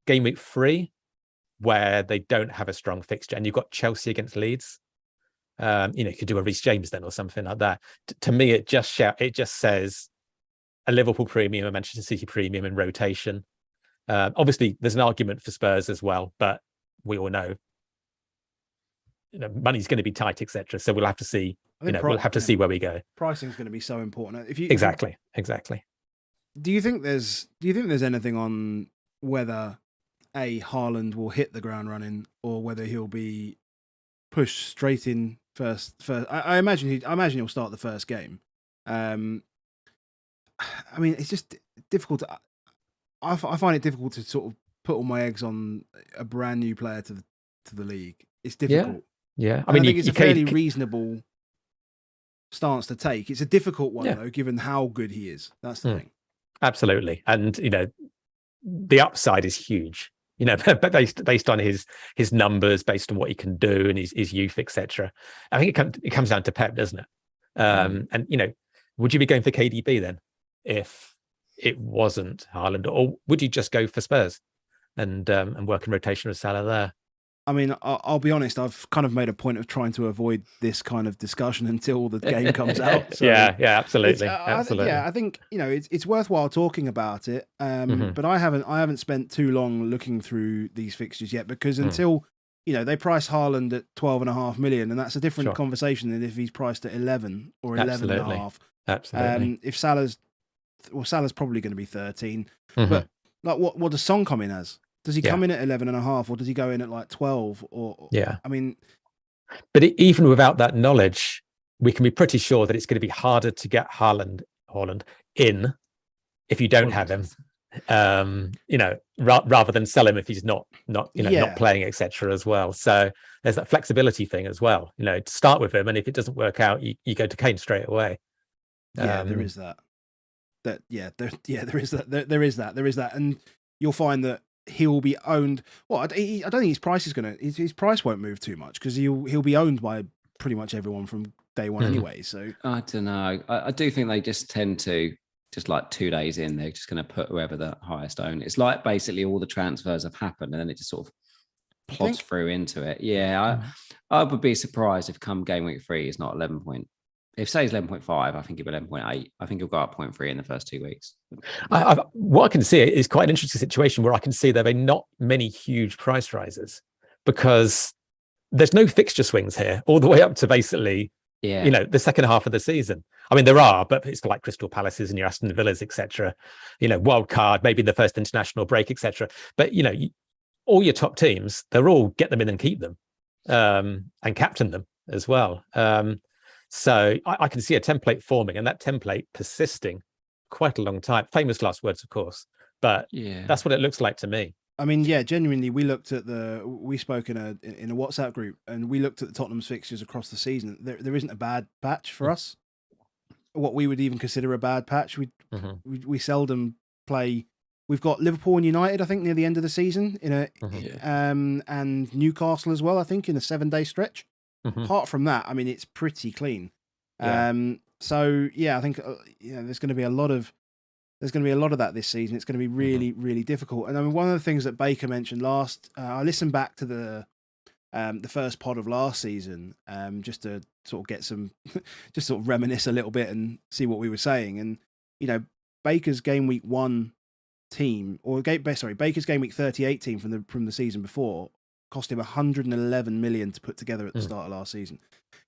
game week 3 where they don't have a strong fixture, and you've got Chelsea against Leeds. You know, you could do a Reece James then or something like that. To me, it just says a Liverpool premium, a Manchester City premium in rotation. Obviously, there's an argument for Spurs as well, but we all know, you know, money's going to be tight, etc. So we'll have to see. You know, we'll have to see where we go. Pricing is going to be so important. Exactly. Do you think there's anything on whether Haaland will hit the ground running, or whether he'll be pushed straight in first? I imagine he'll start the first game. I mean, it's just difficult I find it difficult to sort of put all my eggs on a brand new player to to the league. It's difficult. Yeah. I mean, I think it's a fairly reasonable stance to take. It's a difficult one though, given how good he is. That's the thing. Absolutely, and the upside is huge. But based on his numbers, based on what he can do and his youth, etc. I think it comes down to Pep, doesn't it? And would you be going for KDB then if it wasn't Haaland, or would you just go for Spurs and work in rotation with Salah there? I mean, I'll be honest. I've kind of made a point of trying to avoid this kind of discussion until the game comes out. So yeah, absolutely, absolutely. I think it's worthwhile talking about it. But I haven't spent too long looking through these fixtures yet, because until they price Haaland at 12.5 million, and that's a different conversation than if he's priced at 11 or 11.5. Absolutely. If Salah's probably going to be 13, but like what does Son come in as? Does he come in at 11.5, or does he go in at like 12? I mean, but even without that knowledge, we can be pretty sure that it's going to be harder to get Haaland in if you don't have him. Rather than sell him if he's not playing, etc. as well. So there's that flexibility thing as well. To start with him, and if it doesn't work out, you go to Kane straight away. There is that. There is that, and you'll find that he'll be owned. Well, I don't think his price won't move too much, because he'll be owned by pretty much everyone from day one anyway. So I don't know. I do think they just tend to, just like 2 days in, they're just going to put whoever the highest own. It's like basically all the transfers have happened, and then it just sort of plods through into it. Yeah, I would be surprised if come game week 3 is not 11 point. If say it's 11.5, I think it'll be 11.8. I think he'll go up 0.3 in the first 2 weeks. What I can see is quite an interesting situation where I can see there are not many huge price rises, because there's no fixture swings here all the way up to basically, the second half of the season. I mean, there are, but it's like Crystal Palaces and your Aston Villas, etc. Wild card, maybe the first international break, etc. But all your top teams, they're all get them in and keep them, and captain them as well. So I can see a template forming, and that template persisting quite a long time. Famous last words, of course, but that's what it looks like to me. I mean, genuinely, we spoke in a WhatsApp group, and we looked at the Tottenham's fixtures across the season. There isn't a bad patch for us. What we would even consider a bad patch. We seldom play. We've got Liverpool and United, I think, near the end of the season and Newcastle as well, I think, in a 7-day stretch. Apart from that, I mean, it's pretty clean. So I think there's going to be a lot of that this season. It's going to be really, really difficult. And I mean, one of the things that Baker mentioned I listened back to the first pod of last season, just to sort of get some, just sort of reminisce a little bit and see what we were saying. And Baker's game week 1 team, Baker's game week 38 team from the season before, cost him 111 million to put together at the start of last season.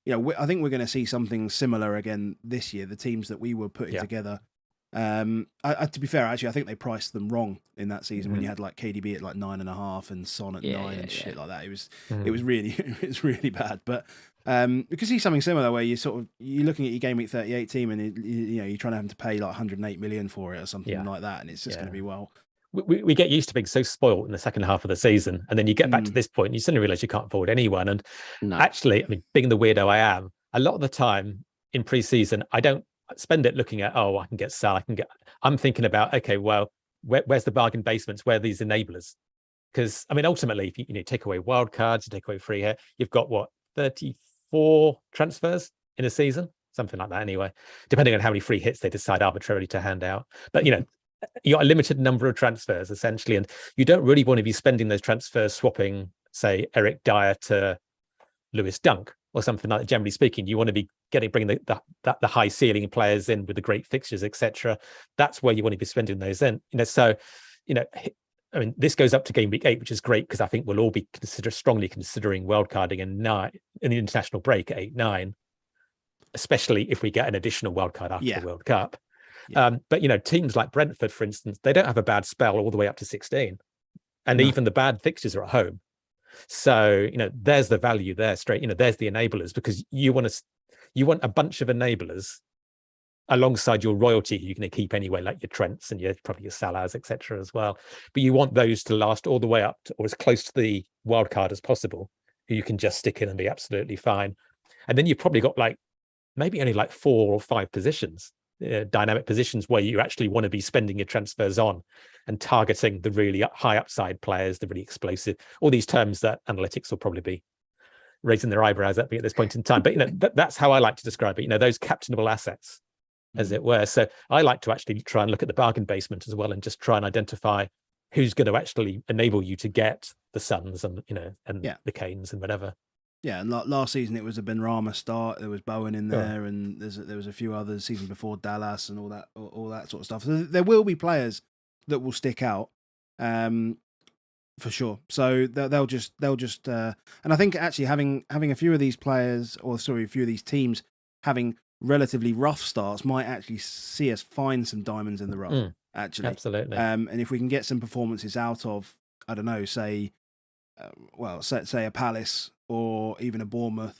I think we're going to see something similar again this year. The teams that we were putting together. To be fair, actually, I think they priced them wrong in that season when you had like KDB at like 9.5 and Son at 9 and shit like that. It was really bad. But we could see something similar where you're looking at your game week 38 team, and you're trying to have to pay like 108 million for it or something like that, and it's just going to be we get used to being so spoiled in the second half of the season, and then you get back to this point and you suddenly realize you can't afford anyone. And actually, I mean, being the weirdo I am, a lot of the time in pre-season, I don't spend it looking at, I can get Sal, I'm thinking about, okay, well, where's the bargain basements? Where are these enablers? Because I mean, ultimately, if you take away wild cards, you take away free hit, you've got 34 transfers in a season, something like that anyway, depending on how many free hits they decide arbitrarily to hand out. But you got a limited number of transfers essentially, and you don't really want to be spending those transfers swapping, say, Eric Dyer to Lewis Dunk or something like that. Generally speaking, you want to be bringing the high ceiling players in with the great fixtures, etc. That's where you want to be spending those in. So, I mean, this goes up to game week 8, which is great, because I think we'll all be strongly considering wildcarding in the international break at 8-9, especially if we get an additional wildcard after the World Cup. But teams like Brentford, for instance, they don't have a bad spell all the way up to 16, and even the bad fixtures are at home. So there's the value there straight. There's the enablers, because you want a bunch of enablers alongside your royalty who you're going to keep anyway, like your Trents and probably your Salahs, etc. as well. But you want those to last all the way up to, or as close to the wildcard as possible, who you can just stick in and be absolutely fine. And then you've probably got like maybe only like 4 or 5 positions, dynamic positions where you actually want to be spending your transfers on and targeting the really high upside players, the really explosive, all these terms that analytics will probably be raising their eyebrows at me at this point in time. But that's how I like to describe it, those captainable assets, as it were. So I like to actually try and look at the bargain basement as well and just try and identify who's going to actually enable you to get the Suns and the Canes and whatever. Yeah, and last season it was a Benrahma start. There was Bowen in there, and there was a few others. Season before, Dallas and all that sort of stuff. So there will be players that will stick out, for sure. So they'll just, and I think actually having a few of these players, a few of these teams having relatively rough starts might actually see us find some diamonds in the rough. Actually, absolutely. And if we can get some performances out of, I don't know, say a Palace or even a Bournemouth,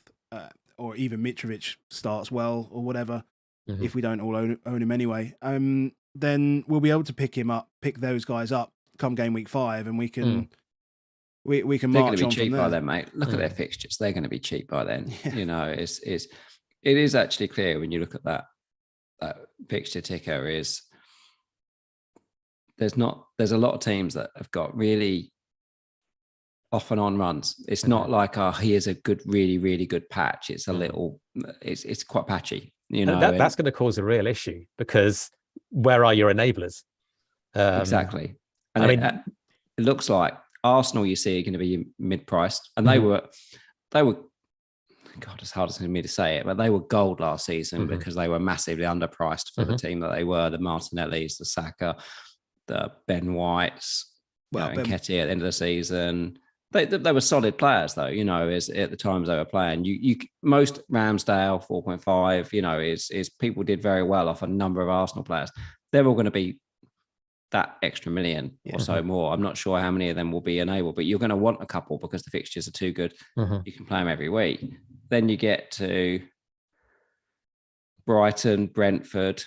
or even Mitrovic starts well or whatever, if we don't all own him anyway, then we'll be able to pick those guys up come game week 5, and we can we can march on from there. They're going to be cheap by then, mate. Look at their fixtures; they're going to be cheap by then. Yeah. It is actually clear when you look at that fixture ticker. There's a lot of teams that have got really off and on runs. It's not like, here's a good, really, really good patch. It's a little, it's quite patchy, That's going to cause a real issue, because where are your enablers? Exactly. And it looks like Arsenal, you see, are going to be mid-priced, and they were, God, it's hard for me to say it, but they were gold last season because they were massively underpriced for the team that they were. The Martinellis, the Saka, the Ben Whites, and Nketiah at the end of the season. They were solid players, though, as at the times they were playing. Most Ramsdale 4.5, is people did very well off a number of Arsenal players. They're all going to be that extra million or so more. I'm not sure how many of them will be enabled, but you're going to want a couple because the fixtures are too good. You can play them every week. Then you get to Brighton, Brentford,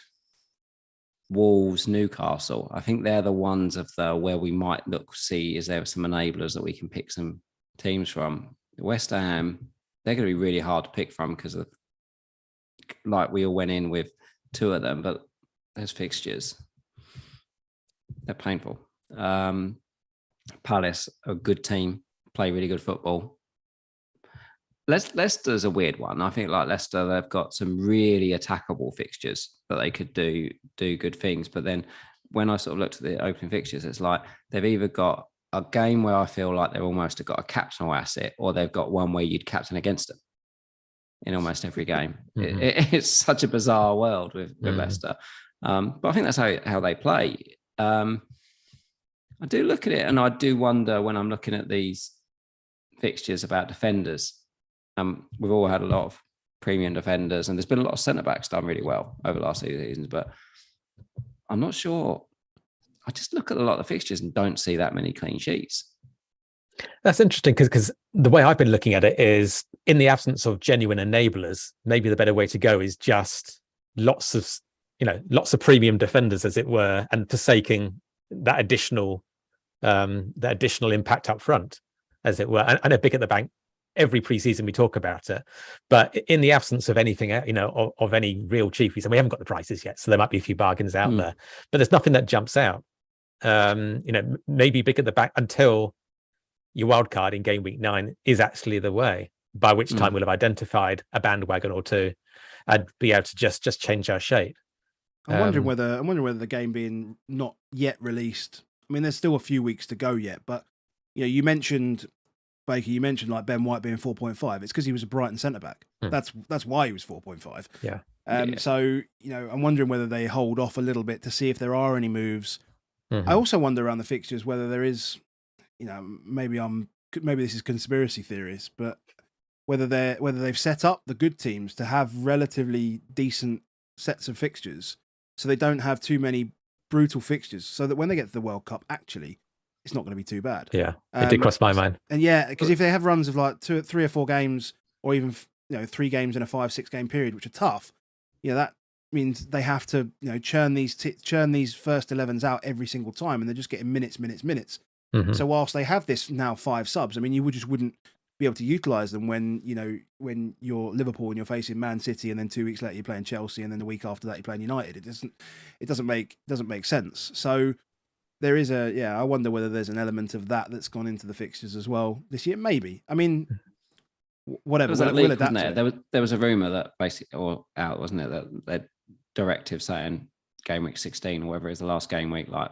Wolves, Newcastle. I think they're the ones where we might see is there some enablers that we can pick some teams from. West Ham, they're going to be really hard to pick from because of, like, we all went in with 2 of them, but those fixtures, they're painful. Palace, a good team, play really good football. Leicester's a weird one. I think, like Leicester, they've got some really attackable fixtures that they could do good things. But then when I sort of looked at the opening fixtures, it's like they've either got a game where I feel like they've almost got a captainable asset, or they've got one where you'd captain against them in almost every game. It's such a bizarre world with Leicester. But I think that's how they play. I do look at it, and I do wonder when I'm looking at these fixtures about defenders. We've all had a lot of premium defenders, and there's been a lot of centre-backs done really well over the last 2 seasons, but I'm not sure. I just look at a lot of the fixtures and don't see that many clean sheets. That's interesting, because the way I've been looking at it is, in the absence of genuine enablers, maybe the better way to go is just lots of premium defenders, as it were, and forsaking that additional impact up front, as it were. I know big at the bank, every preseason we talk about it, but in the absence of anything, of any real cheapies, and we haven't got the prices yet, so there might be a few bargains out there, but there's nothing that jumps out. Maybe big at the back until your wild card in game week 9 is actually the way, by which time we'll have identified a bandwagon or 2 and be able to just change our shape. I'm wondering whether the game being not yet released, I mean, there's still a few weeks to go yet, but you mentioned, Baker, like Ben White being 4.5. It's because he was a Brighton centre back. That's why he was 4.5. Yeah. So I'm wondering whether they hold off a little bit to see if there are any moves. I also wonder around the fixtures whether there is, maybe this is conspiracy theories, but whether they've set up the good teams to have relatively decent sets of fixtures, so they don't have too many brutal fixtures, so that when they get to the World Cup, actually, it's not going to be too bad. Yeah, it did cross my mind. And because if they have runs of like 3 or 4 games, or even 3 games in a 5-6 game period, which are tough, that means they have to churn these first 11s out every single time, and they're just getting minutes. Mm-hmm. So whilst they have this now 5 subs, I mean, you just wouldn't be able to utilise them when you're Liverpool and you're facing Man City, and then 2 weeks later you're playing Chelsea, and then the week after that you're playing United. It doesn't make sense. So there is I wonder whether there's an element of that's gone into the fixtures as well this year. Maybe. I mean, whatever. We'll adapt to it. There was a rumor that basically, or out, wasn't it, that directive saying game week 16 or whatever is the last game week, like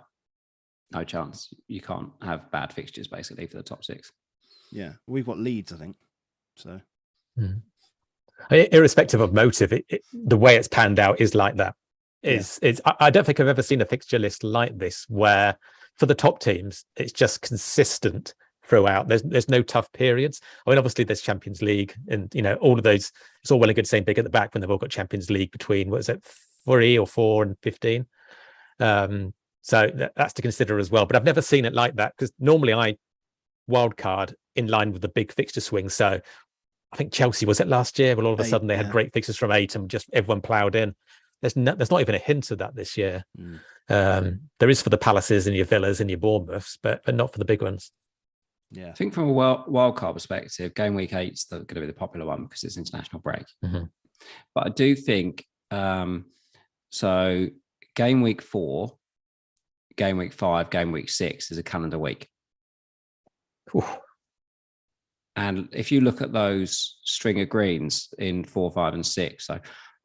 no chance, you can't have bad fixtures basically for the top 6. Yeah, we've got Leeds, I think. So, irrespective of motive, the way it's panned out is like that. I don't think I've ever seen a fixture list like this where for the top teams it's just consistent throughout. There's no tough periods. I mean, obviously there's Champions League, and all of those. It's all well and good saying big at the back when they've all got Champions League between 3 or 4 and 15. So that's to consider as well. But I've never seen it like that, because normally I wildcard in line with the big fixture swing. So I think Chelsea was it last year, but all of a sudden they had great fixtures from 8 and just everyone ploughed in. There's not even a hint of that this year. There is for the Palaces and your Villas and your Bournemouths, but not for the big ones. Yeah, I think from a wild card perspective, game week 8 is going to be the popular one because it's international break. Mm-hmm. But I do think so. Game week 4, game week 5, game week 6 is a calendar week. Ooh. And if you look at those string of greens in 4, 5, and 6, so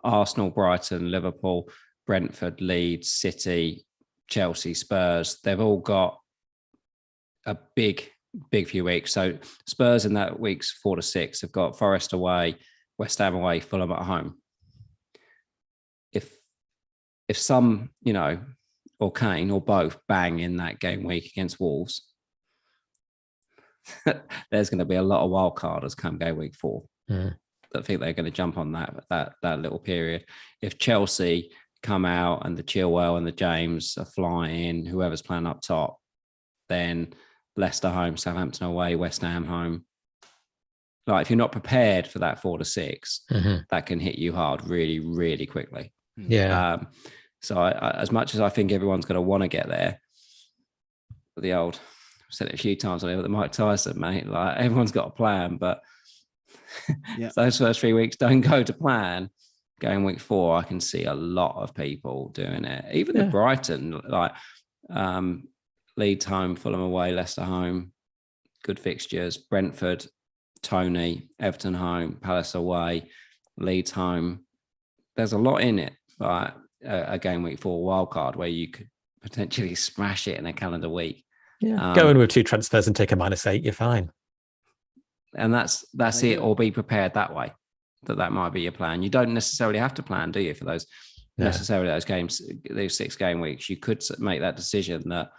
Arsenal, Brighton, Liverpool, Brentford, Leeds, City, Chelsea, Spurs, they've all got a big few weeks. So Spurs in that weeks 4 to 6 have got Forest away, West Ham away, Fulham at home. If some, or Kane or both bang in that game week against Wolves, there's going to be a lot of wild carders come game week 4 that think they're going to jump on that little period. If Chelsea come out and the Chilwell and the James are flying, whoever's playing up top, then Leicester home, Southampton away, West Ham home. Like, if you're not prepared for that 4 to 6, that can hit you hard really, really quickly. Yeah. So I, as much as I think everyone's going to want to get there, the old, I've said it a few times on here, but the Mike Tyson, mate, like, everyone's got a plan, but those first 3 weeks don't go to plan. Going week 4, I can see a lot of people doing it. Even the Brighton, like Leeds home, Fulham away, Leicester home, good fixtures. Brentford, Tony, Everton home, Palace away, Leeds home. There's a lot in it, like a game week 4 wild card where you could potentially smash it in a calendar week. Yeah, go in with 2 transfers and take a -8, you're fine. And that's it, or be prepared that way. That might be your plan. You don't necessarily have to plan, do you, for those those games, those 6 game weeks? You could make that decision that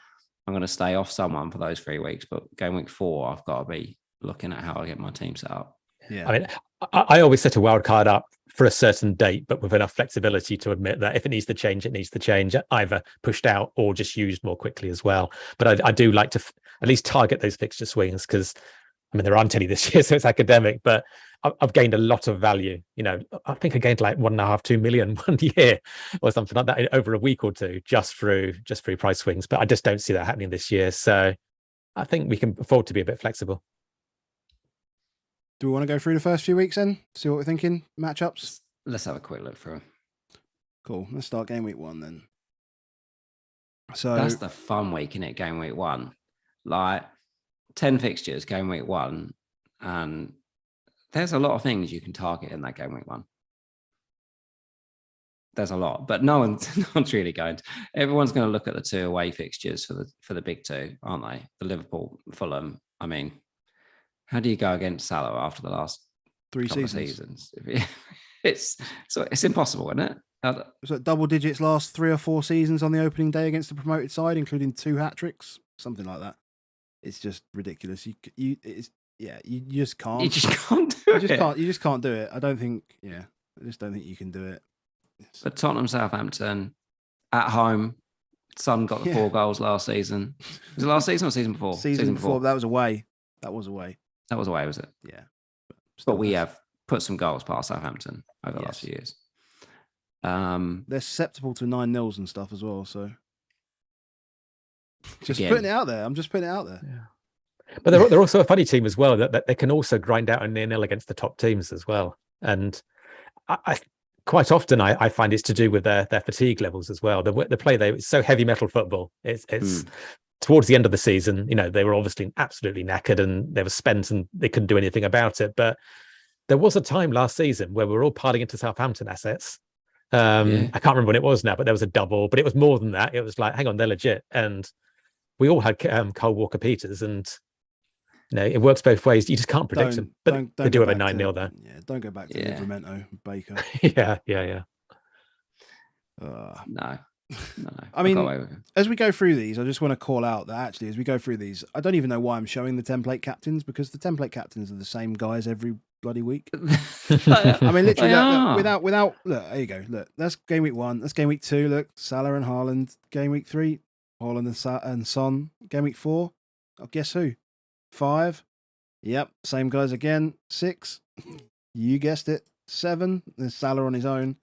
I'm going to stay off someone for those 3 weeks, but game week 4, I've got to be looking at how I get my team set up. Yeah, I mean, I always set a wild card up for a certain date, but with enough flexibility to admit that if it needs to change, it needs to change, either pushed out or just used more quickly as well. But I do like to at least target those fixture swings, because I mean, there aren't any this year, so it's academic, but I've gained a lot of value. I think I gained like 1.5, 2 million one year or something like that over a week or two, just through price swings. But I just don't see that happening this year. So I think we can afford to be a bit flexible. Do we want to go through the first few weeks then? See what we're thinking? Matchups? Let's have a quick look through. Cool. Let's start game week 1 then. So that's the fun week, isn't it? Game week 1. Like 10 fixtures, game week 1. And there's a lot of things you can target in that game week 1. There's a lot, but no one's really going to. Everyone's going to look at the 2 away fixtures for the big 2, aren't they? The Liverpool, Fulham. I mean, how do you go against Salah after the last 3 seasons? It's impossible, isn't it? Was it double digits last 3 or 4 seasons on the opening day against the promoted side, including 2 hat-tricks, something like that? It's just ridiculous. You just can't. You just can't do it. You just can't do it. I don't think. Yeah, I just don't think you can do it. But Tottenham, Southampton, at home. Son got the 4 goals last season. Was it last season or season before? Season before. That was away. That was away, was it? Yeah. But we have put some goals past Southampton over the last few years. They're susceptible to 9-0s and stuff as well. So Just putting it out there. I'm just putting it out there. Yeah. But they're also a funny team as well, that they can also grind out a 0-0 against the top teams as well. And I quite often I find it's to do with their fatigue levels as well. The play it's so heavy metal football. It's towards the end of the season, they were obviously absolutely knackered and they were spent and they couldn't do anything about it. But there was a time last season where we were all piling into Southampton assets. I can't remember when it was now, but there was a double, but it was more than that. It was like, hang on, they're legit. And we all had Cole Walker-Peters, and it works both ways. You just can't predict them. But they do have a 9-0 there. Yeah, don't go back to Livramento, Baker. Yeah. No. I mean, as we go through these, I just want to call out that actually, as we go through these, I don't even know why I'm showing the template captains, because the template captains are the same guys every bloody week. I mean, literally, without look, there you go. Look, that's game week 1. That's game week 2. Look, Salah and Haaland. Game week 3, Haaland and Son. Game week 4, guess who? 5. Yep, same guys again. 6. You guessed it. 7. There's Salah on his own.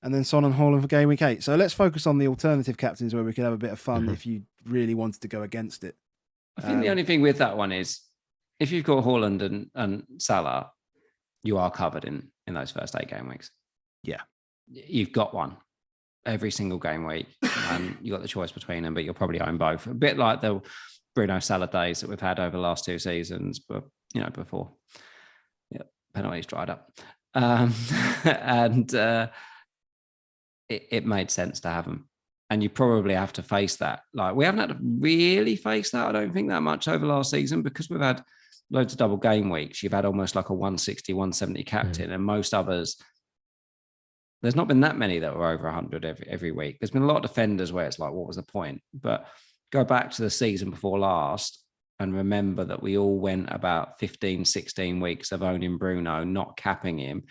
And then Son and Haaland for game week 8. So let's focus on the alternative captains where we could have a bit of fun if you really wanted to go against it. I think the only thing with that one is, if you've got Haaland and Salah, you are covered in those first 8 game weeks. Yeah. You've got one every single game week, and you've got the choice between them, but you'll probably own both. A bit like the Bruno Salah days that we've had over the last 2 seasons, but before penalties dried up. It made sense to have them. And you probably have to face that. Like, we haven't had to really face that, I don't think, that much over last season, because we've had loads of double game weeks. You've had almost like a 160, 170 captain, and most others, there's not been that many that were over 100 every week. There's been a lot of defenders where it's like, what was the point? But go back to the season before last and remember that we all went about 15, 16 weeks of owning Bruno, not capping him,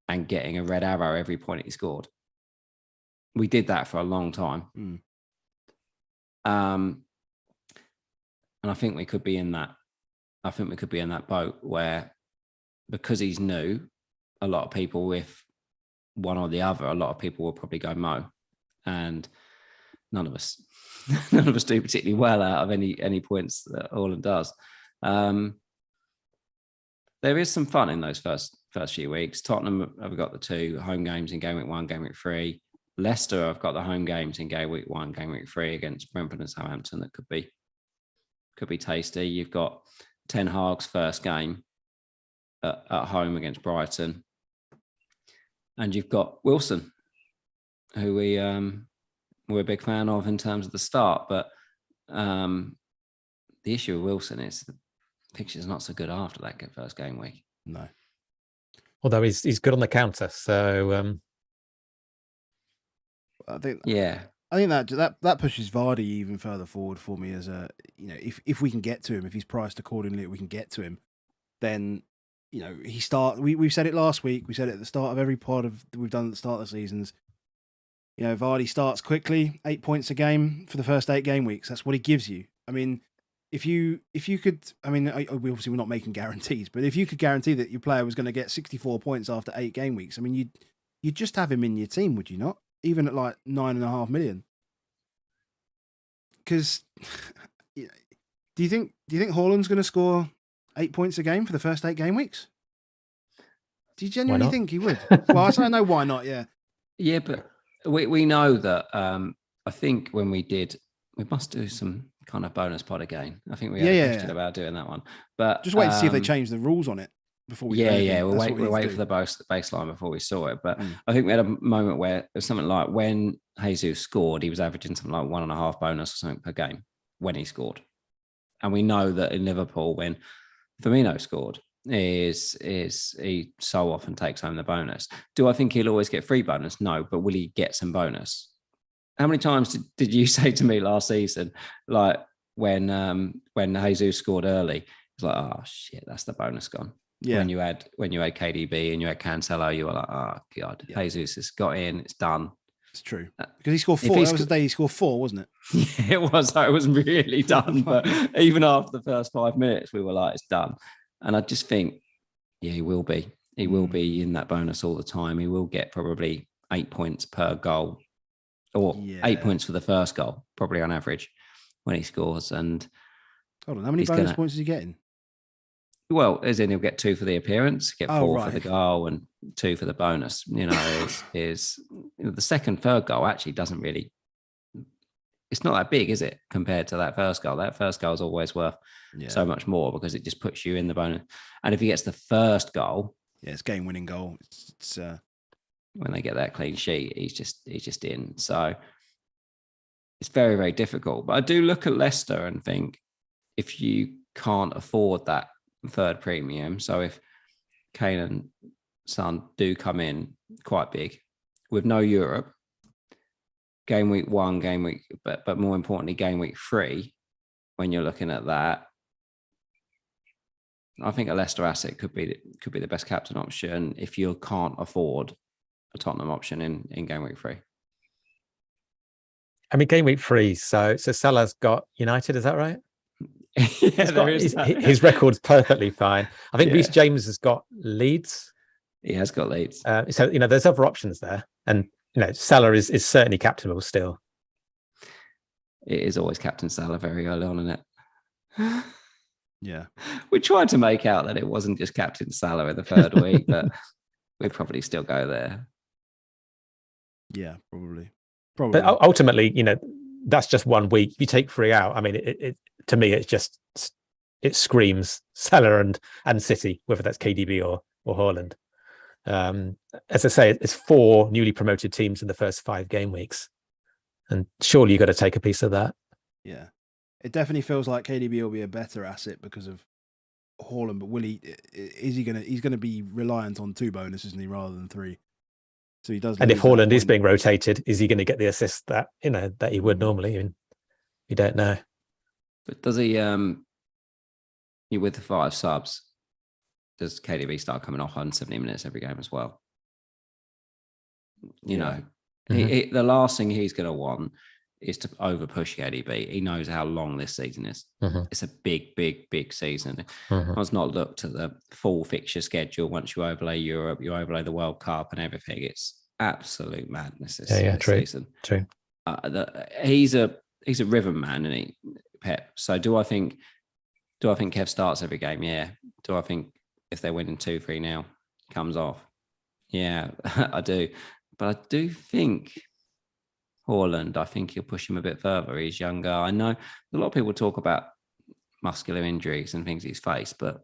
and getting a red arrow every point he scored. We did that for a long time. And I think we could be in that. I think we could be in that boat where, because he's new, a lot of people, with one or the other, a lot of people will probably go Mo, and none of us do particularly well out of any points that Haaland does. There is some fun in those first few weeks. Tottenham have got the 2 home games in game week 1, game week 3. Leicester have got the home games in game week 1, game week 3 against Brentford and Southampton. That could be tasty. You've got Ten Hag's first game at home against Brighton, and you've got Wilson, who we're a big fan of in terms of the start. But the issue with Wilson is the picture's not so good after that first game week. No, although he's good on the counter, so. I think that pushes Vardy even further forward for me as a, if we can get to him, if he's priced accordingly, we can get to him, then, we've said it last week, we said it at the start of every pod we've done at the start of the seasons, Vardy starts quickly, 8 points a game for the first 8 game weeks. That's what he gives you. I mean, if you could, we're not making guarantees, but if you could guarantee that your player was going to get 64 points after 8 game weeks, I mean, you'd just have him in your team, would you not? Even at like 9.5 million. Because do you think Haaland's going to score 8 points a game for the first 8 game weeks? Do you genuinely think he would? Well, I know why not. Yeah, but we know that. I think when we must do some kind of bonus pod again. I think we had a question about doing that one, but just wait to see if they change the rules on it. Before we we'll wait for the baseline before we saw it. But I think we had a moment where it was something like, when Jesus scored, he was averaging something like 1.5 bonus or something per game when he scored. And we know that in Liverpool, when Firmino scored, is he so often takes home the bonus. Do I think he'll always get free bonus? No, but will he get some bonus? How many times did you say to me last season, like when Jesus scored early, it's like, oh shit, that's the bonus gone. Yeah. When you had KDB and you had Cancelo, you were like, oh god, Jesus has got in, it's done. It's true, because he scored 4. That was the day he scored 4, wasn't it? Yeah, it was. It was really done. But even after the first 5 minutes, we were like, it's done. And I just think, he will be. He will be in that bonus all the time. He will get probably 8 points per goal, or 8 points for the first goal, probably on average. when he scores. And hold on, how many bonus points is he getting? Well, as in he'll get 2 for the appearance, get 4 right. for the goal, and 2 for the bonus. Is the second, third goal actually doesn't really. It's not that big, is it, compared to that first goal? That first goal is always worth so much more because it just puts you in the bonus. And if he gets the first goal, it's game-winning goal. It's when they get that clean sheet, he's just in. So it's very, very difficult. But I do look at Leicester and think, if you can't afford that third premium, so if Kane and Son do come in quite big with no Europe, game week 1, but more importantly, game week 3, when you're looking at that, I think a Leicester asset could be the best captain option if you can't afford a Tottenham option in game week 3. I mean, game week 3. So Salah's got United, is that right? His record's perfectly fine. I think Reece James has got Leeds. He has got Leeds. So there's other options there, and Salah is certainly captainable still. It is always Captain Salah very early on, isn't it? Yeah, we tried to make out that it wasn't just Captain Salah in the third week, but we'd probably still go there. Yeah, probably. But ultimately, that's just 1 week. If you take 3 out, I mean, it to me, it screams Salah and City, whether that's KDB or Haaland. As I say, it's 4 newly promoted teams in the first 5 game weeks, and surely you've got to take a piece of that. Yeah, it definitely feels like KDB will be a better asset because of Haaland. But will he? Is he gonna? He's going to be reliant on 2 bonuses, isn't he, rather than 3? So he does. And if Haaland is being rotated, is he going to get the assist that he would normally? I mean, you don't know. But does he? With the 5 subs, does KDB start coming off 170 minutes every game as well? The last thing he's going to want is to over push KDB. He knows how long this season is. Mm-hmm. It's a big, big, big season. Mm-hmm. I was not looked at the full fixture schedule. Once you overlay Europe, you overlay the World Cup and everything. It's absolute madness this season. True. He's a rhythm man, isn't he, Pep? So do I think Kev starts every game? Yeah. Do I think if they're winning 2-3 now, comes off? Yeah, I do. But I do think Haaland, I think he'll push him a bit further. He's younger. I know a lot of people talk about muscular injuries and things he's faced, but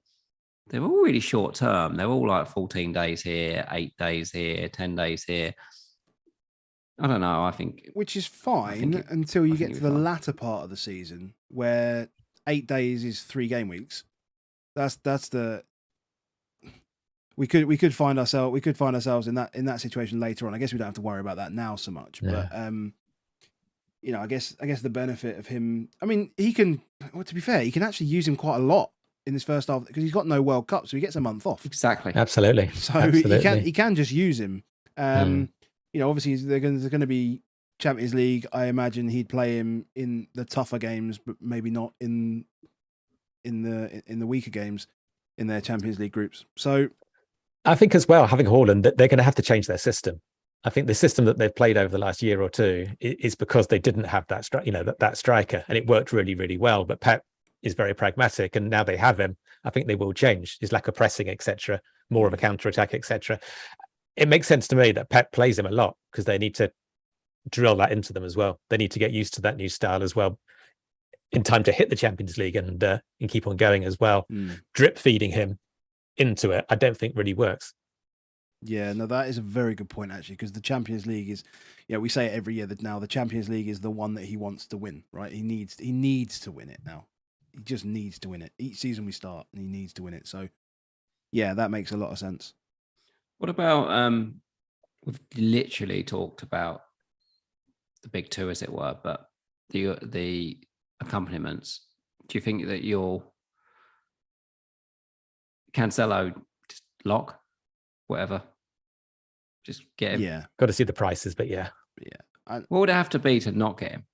they're all really short term. They're all like 14 days here, 8 days here, 10 days here. I don't know. I think, which is fine until you get to the latter part of the season where 8 days is 3 game weeks. That's the. We could find ourselves in that situation later on. I guess we don't have to worry about that now so much. Yeah. But I guess the benefit of him. I mean, he can. Well, to be fair, he can actually use him quite a lot in this first half because he's got no World Cup, so he gets a month off. Exactly. Absolutely. So he can just use him. Obviously there's going to be Champions League. I imagine he'd play him in the tougher games, but maybe not in the weaker games in their Champions League groups. So. I think as well, having Haaland, that they're going to have to change their system. I think the system that they've played over the last year or 2 is because they didn't have that striker, and it worked really, really well. But Pep is very pragmatic, and now they have him. I think they will change his lack of pressing, etc., more of a counter attack, etc. It makes sense to me that Pep plays him a lot because they need to drill that into them as well. They need to get used to that new style as well in time to hit the Champions League and keep on going as well. Drip feeding him into it, I don't think really works. Yeah, no, that is a very good point actually, because the Champions League is, we say it every year that now the Champions League is the one that he wants to win, right? He needs to win it now. He just needs to win it. Each season we start, and he needs to win it. So, yeah, that makes a lot of sense. What about we've literally talked about the big 2, as it were, but the accompaniments. Do you think that your Cancelo just lock, whatever, just get him? Yeah, got to see the prices, but yeah. What would it have to be to not get him?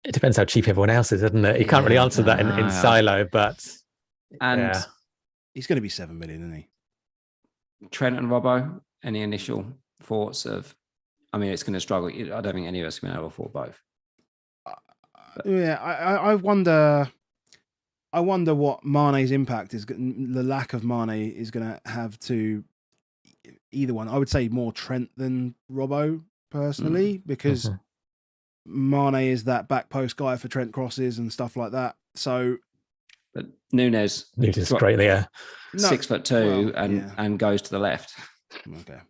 It depends how cheap everyone else is, doesn't it? You can't really answer that in silo, but he's going to be 7 million, isn't he? Trent and Robbo, any initial thoughts of? I mean, it's going to struggle. I don't think any of us can afford both. I wonder. I wonder what Mane's impact is. The lack of Mane is going to have to either one. I would say more Trent than Robbo personally, because Mane is that back post guy for Trent crosses and stuff like that. So, but Nunes is great, yeah. 6'2" and goes to the left. Okay.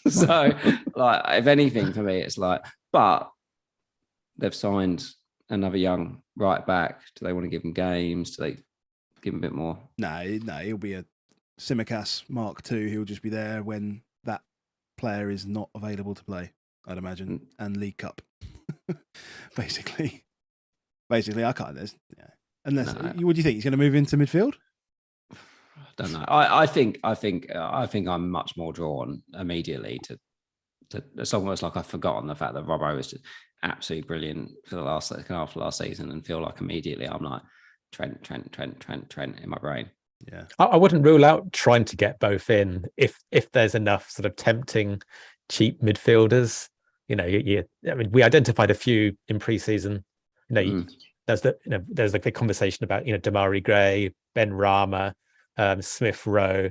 So, like, if anything, for me, it's like, but they've signed another young right back. Do they want to give him games? Do they give him a bit more? No, he'll be a Simicast Mark II. He'll just be there when that player is not available to play, I'd imagine, and League Cup. Basically, I can't. Unless, what do you think? He's going to move into midfield? I don't know. I think I'm much more drawn immediately to. It's almost like I've forgotten the fact that Robbo was just absolutely brilliant for the second half of last season, and feel like immediately I'm like Trent in my brain. Yeah, I wouldn't rule out trying to get both in if there's enough sort of tempting cheap midfielders. I mean, we identified a few in pre-season. There's the conversation about Damari Gray, Ben Rama, Smith Rowe.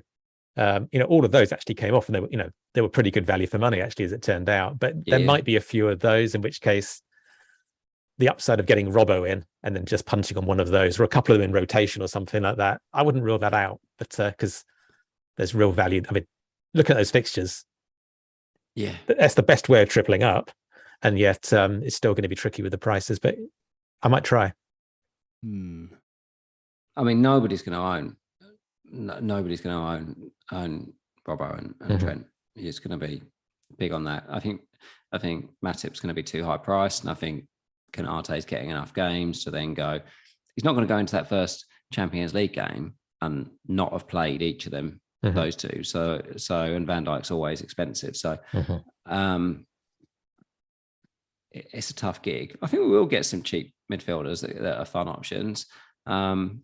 All of those actually came off, and they were pretty good value for money, actually, as it turned out. But there might be a few of those, in which case the upside of getting Robbo in and then just punching on one of those, or a couple of them in rotation or something like that, I wouldn't rule that out. But because there's real value. I mean, look at those fixtures. Yeah, that's the best way of tripling up, and yet it's still going to be tricky with the prices. But I might try. I mean, nobody's going to own Robbo and Trent. He's going to be big on that. I think Matip's going to be too high priced, and I think Konate's getting enough games to then go. He's not going to go into that first Champions League game and not have played each of them, those two. So and Van Dijk's always expensive. So it's a tough gig. I think we will get some cheap midfielders that are fun options. I'm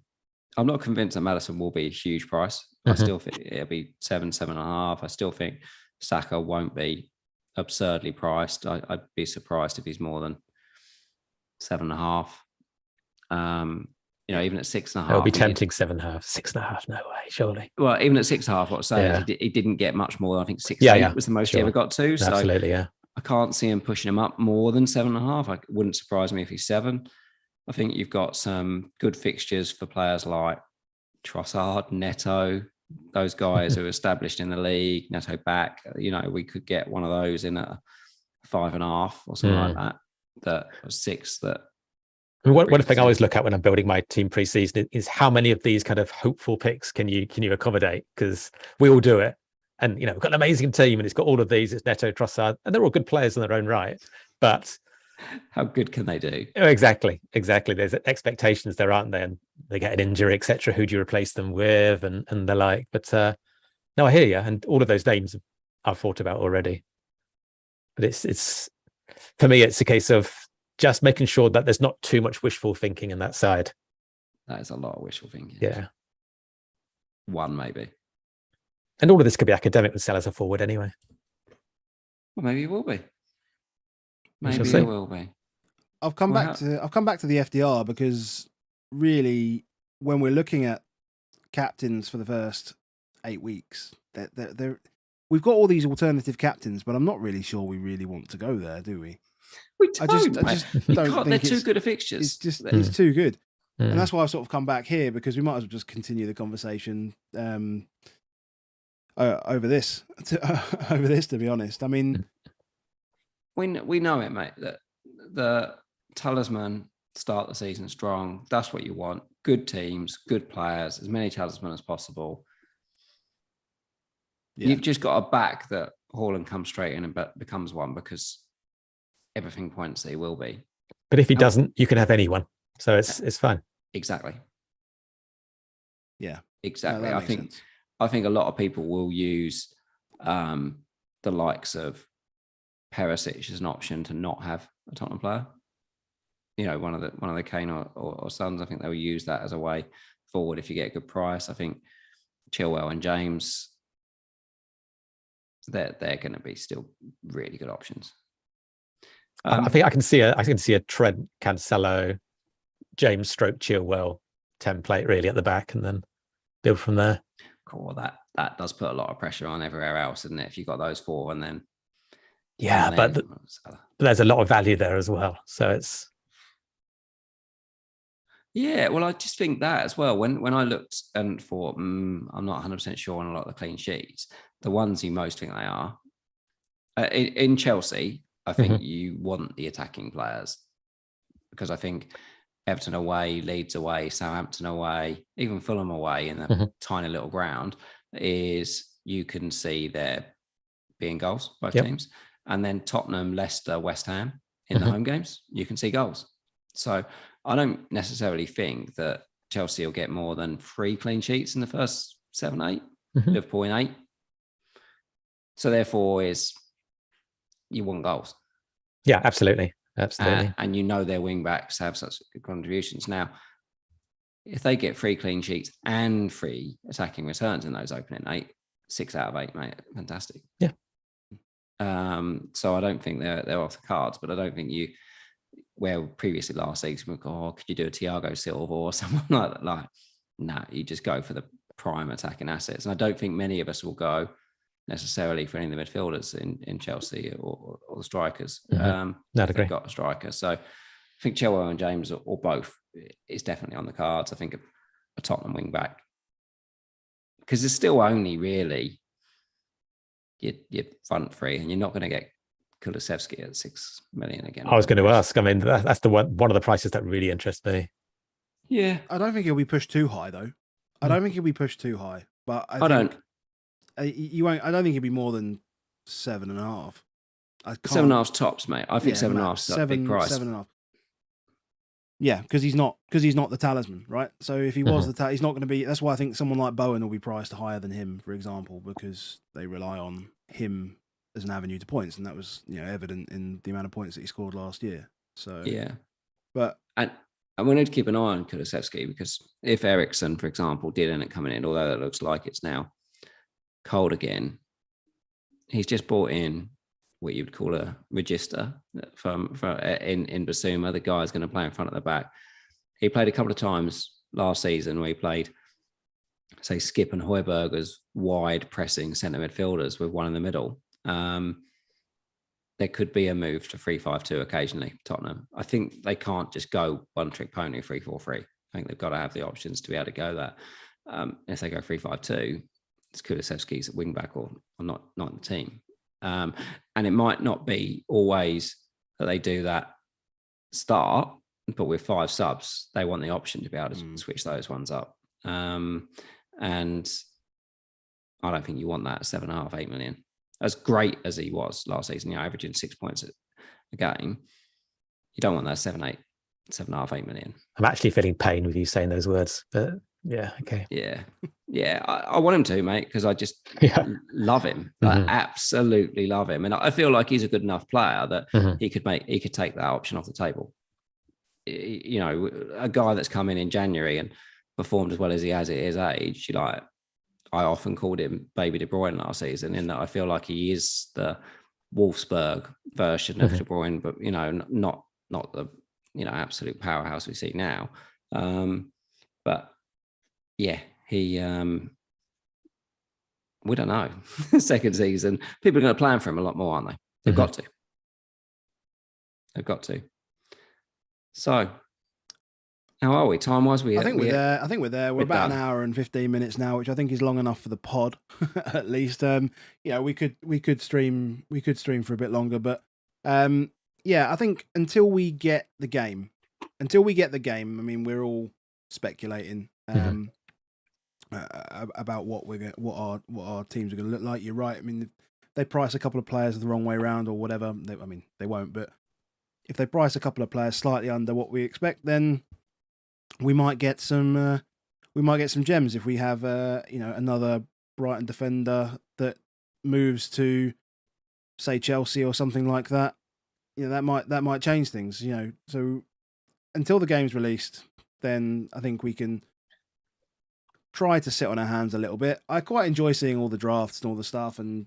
not convinced that Maddison will be a huge price. I still think it'll be 7.5. I still think Saka won't be absurdly priced. I'd be surprised if he's more than 7.5. Even at 6.5, it'll be tempting 7.5. 6.5, no way, surely. Well, even at 6.5, what I'm saying is he didn't get much more. I think 6.8 was the most he ever got to. So absolutely, yeah. I can't see him pushing him up more than 7.5. It wouldn't surprise me if he's 7. I think you've got some good fixtures for players like Trossard, Neto, those guys who are established in the league. Neto back, we could get one of those in a 5.5 or something like that. That was 6. That one thing I always look at when I'm building my team pre-season is how many of these kind of hopeful picks can you accommodate, because we all do it, and we've got an amazing team and it's got all of these. It's Neto, Trossard, and they're all good players in their own right, but how good can they do? Exactly. There's expectations there, aren't there? And they get an injury, etc. Who do you replace them with, and the like? But no, I hear you, and all of those names I've thought about already. But it's for me, it's a case of just making sure that there's not too much wishful thinking in that side. That is a lot of wishful thinking. Yeah, one maybe. And all of this could be academic with Salazar forward anyway. Well, maybe it will be. Maybe it will be. I've come back to the FDR because really, when we're looking at captains for the first 8 weeks, we've got all these alternative captains, but I'm not really sure we really want to go there, do we? We don't. I just don't think they're too good at fixtures. It's too good, and that's why I've sort of come back here, because we might as well just continue the conversation over this. To be honest, I mean. We know it, mate, that the talisman start the season strong. That's what you want. Good teams, good players, as many talisman as possible. Yeah. You've just got to back that Haaland comes straight in and becomes one, because everything points that he will be. But if he doesn't, you can have anyone. So it's fine. Exactly. Yeah. Exactly. No, I think a lot of people will use the likes of Perisic as an option to not have a Tottenham player. One of the Kane or Sons. I think they will use that as a way forward if you get a good price. I think Chilwell and James, they're going to be still really good options. I think I can see a Trent, Cancelo, James Chilwell template really at the back, and then build from there. Cool. That does put a lot of pressure on everywhere else, doesn't it? If you've got those four, and then but there's a lot of value there as well. So it's well, I just think that as well. When I looked and thought, I'm not 100% sure on a lot of the clean sheets, the ones you most think they are in Chelsea. I think you want the attacking players, because I think Everton away, Leeds away, Southampton away, even Fulham away in a tiny little ground, is you can see there being goals, both teams. And then Tottenham, Leicester, West Ham in the home games, you can see goals. So I don't necessarily think that Chelsea will get more than 3 clean sheets in the first 7, 8, Liverpool in 8. So therefore you want goals. Yeah, absolutely. And you know their wing backs have such good contributions. Now, if they get 3 clean sheets and 3 attacking returns in those opening 8, 6 out of 8, mate, fantastic. Yeah. So I don't think they're off the cards, but I don't think where previously last season we go, could you do a Thiago Silva or someone like that? Like, no, you just go for the prime attacking assets. And I don't think many of us will go necessarily for any of the midfielders in Chelsea or the strikers. I'd agree. They've got a striker. So I think Chilwell and James or both is definitely on the cards. I think a Tottenham wing back, because there's still only really your front three, and you're not going to get Kulusevski at 6 million again. I was going to ask. I mean, that's the one of the prices that really interests me. Yeah, I don't think he'll be pushed too high though. I don't think he'll be pushed too high, but I don't. You won't. I don't think he'll be more than 7.5. 7.5 tops, mate. I think 7.5 is a big price. 7.5. Yeah, because he's not the talisman, right? So if he was he's not going to be. That's why I think someone like Bowen will be priced higher than him, for example, because they rely on him as an avenue to points, and that was evident in the amount of points that he scored last year. So yeah, but and we need to keep an eye on Kulusevski, because if Eriksen, for example, did end up coming in, although it looks like it's now cold again, he's just brought in what you would call a register from in Basuma. The guy is going to play in front of the back. He played a couple of times last season where he played, say, Skip and Højbjerg as wide pressing centre midfielders with one in the middle. There could be a move to 3-5-2 occasionally, Tottenham. I think they can't just go one trick pony 3-4-3. I think they've got to have the options to be able to go that. If they go 3-5-2, it's Kulusevski's at wing back or not in the team. And it might not be always that they do that start, but with 5 subs, they want the option to be able to switch those ones up. And I don't think you want that at 7.5, 8 million. As great as he was last season, averaging 6 points a game, you don't want that 7.5, 8 million. I'm actually feeling pain with you saying those words, but yeah, okay. Yeah. I want him to, mate, because I just love him. I absolutely love him, and I feel like he's a good enough player that he could take that option off the table. A guy that's come in January and performed as well as he has at his age, I often called him Baby De Bruyne last season, in that I feel like he is the Wolfsburg version of De Bruyne, but not the absolute powerhouse we see now. But yeah, he we don't know. Second season, people are going to plan for him a lot more, aren't they? They've got to. They've got to. So, how are we time-wise? I think we're there. I think we're there. We're about an hour and 15 minutes now, which I think is long enough for the pod, at least. We could stream for a bit longer, but I think until we get the game, I mean, we're all speculating about what our teams are going to look like. You're right. I mean, if they price a couple of players the wrong way around or whatever, they won't. But if they price a couple of players slightly under what we expect, then we might get some gems if we have another Brighton defender that moves to, say, Chelsea or something like that. That might change things. So until the game's released, then I think we can try to sit on our hands a little bit. I quite enjoy seeing all the drafts and all the stuff and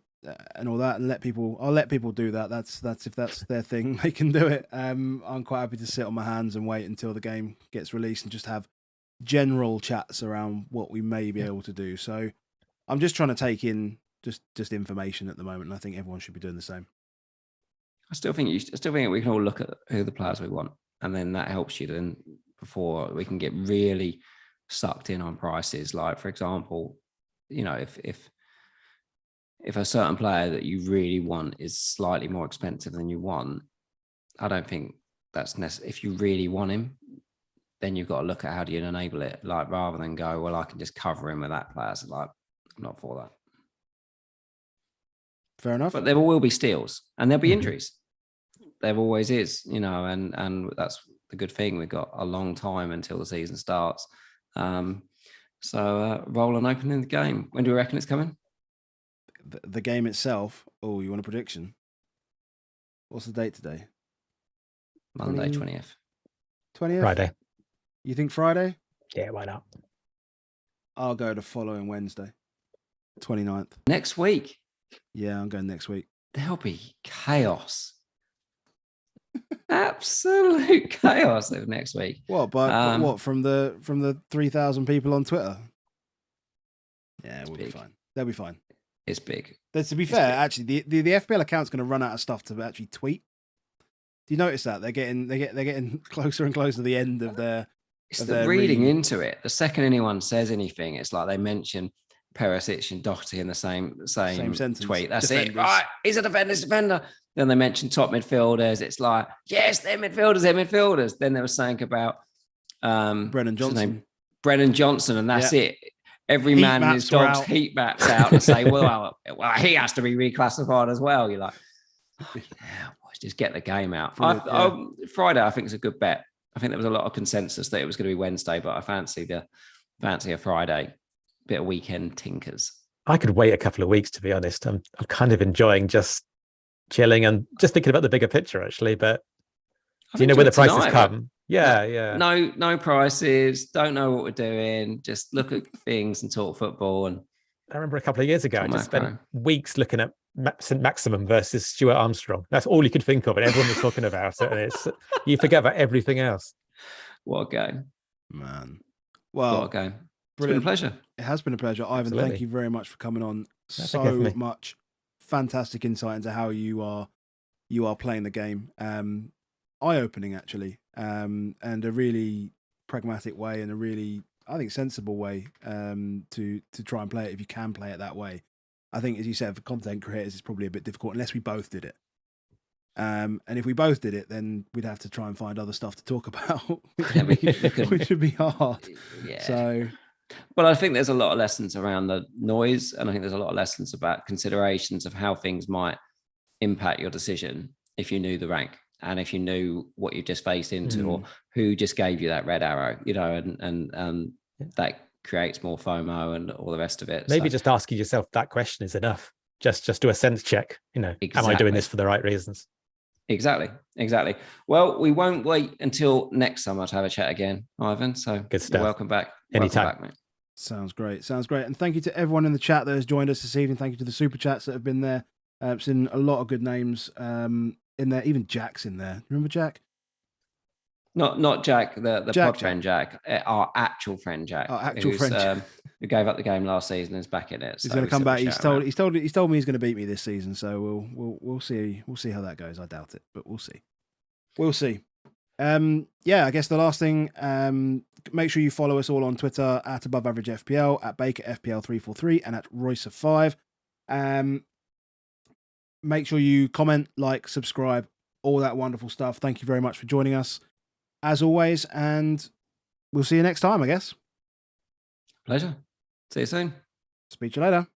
all that, and I'll let people do that. That's if that's their thing, they can do it. I'm quite happy to sit on my hands and wait until the game gets released and just have general chats around what we may be able to do. So I'm just trying to take in just information at the moment, and I think everyone should be doing the same. I still think we can all look at who the players we want, and then that helps you then before we can get really sucked in on prices. Like, for example, if a certain player that you really want is slightly more expensive than you want, I don't think that's necessary. If you really want him, then you've got to look at how do you enable it, like, rather than go, well, I can just cover him with that player. So, like, I'm not for that. Fair enough. But there will be steals and there'll be injuries. There always is, and that's the good thing. We've got a long time until the season starts. So roll on opening the game. When do we reckon it's coming? The game itself. Oh, you want a prediction? What's the date today? Monday, 20th. 20th? Friday. You think Friday? Yeah, why not? I'll go the following Wednesday, 29th. Next week? Yeah, I'm going next week. There'll be chaos. Absolute chaos of next week. What? But what from the 3,000 people on Twitter? Yeah, we'll be fine. They'll be fine. It's big. To be fair, actually, the FPL account's going to run out of stuff to actually tweet. Do you notice that they're getting closer and closer to the end of their? It's the reading into it. The second anyone says anything, it's like they mention Perisic and Doherty in the same sentence. Tweet. That's Defenders. it. Right, he's a defender. Then they mention top midfielders. It's like, yes, they're midfielders. Then they were saying about Brennan Johnson. And that's it. Every man in his dog's heat maps out to say, well, he has to be reclassified as well. You're like, just get the game out. Friday, I think, is a good bet. I think there was a lot of consensus that it was going to be Wednesday, but I fancy a Friday. Bit of weekend tinkers. I could wait a couple of weeks, to be honest. I'm kind of enjoying just chilling and just thinking about the bigger picture, actually. But do you know when the prices come? Yeah. No prices. Don't know what we're doing. Just look at things and talk football. And I remember a couple of years ago, I just spent weeks looking at St. Maximum versus Stuart Armstrong. That's all you could think of, and everyone was talking about it. And you forget about everything else. What a game, man! Well, what a game. Brilliant. It's been a pleasure. It has been a pleasure, Ivan. Absolutely. Thank you very much for coming on. So much fantastic insight into how you are playing the game. Eye-opening, actually, and a really pragmatic way and a really, I think, sensible way to try and play it if you can play it that way. I think, as you said, for content creators, it's probably a bit difficult unless we both did it. And if we both did it, then we'd have to try and find other stuff to talk about, which would be hard. Yeah. So. But I think there's a lot of lessons around the noise, and I think there's a lot of lessons about considerations of how things might impact your decision if you knew the rank and if you knew what you just faced into or who just gave you that red arrow, and that creates more FOMO and all the rest of it. Maybe just asking yourself that question is enough. Just do a sense check. Exactly. Am I doing this for the right reasons? Exactly. Well, we won't wait until next summer to have a chat again, Ivan. So good stuff. Welcome back. Anytime. Welcome back, mate. Sounds great. And thank you to everyone in the chat that has joined us this evening. Thank you to the super chats that have been there. I've seen a lot of good names in there. Even Jack's in there. Remember Jack? Not Jack, the Jack, pod friend Jack, our actual friend Jack. Our actual friend. Who gave up the game last season and is back in it. He's going to come back. He's told me he's going to beat me this season. So we'll see. We'll see how that goes. I doubt it, but we'll see. I guess the last thing, make sure you follow us all on Twitter at AboveAverageFPL, at BakerFPL343, and at Roycer5. Make sure you comment, like, subscribe, all that wonderful stuff. Thank you very much for joining us, as always, and we'll see you next time, I guess. Pleasure. See you soon. Speak to you later.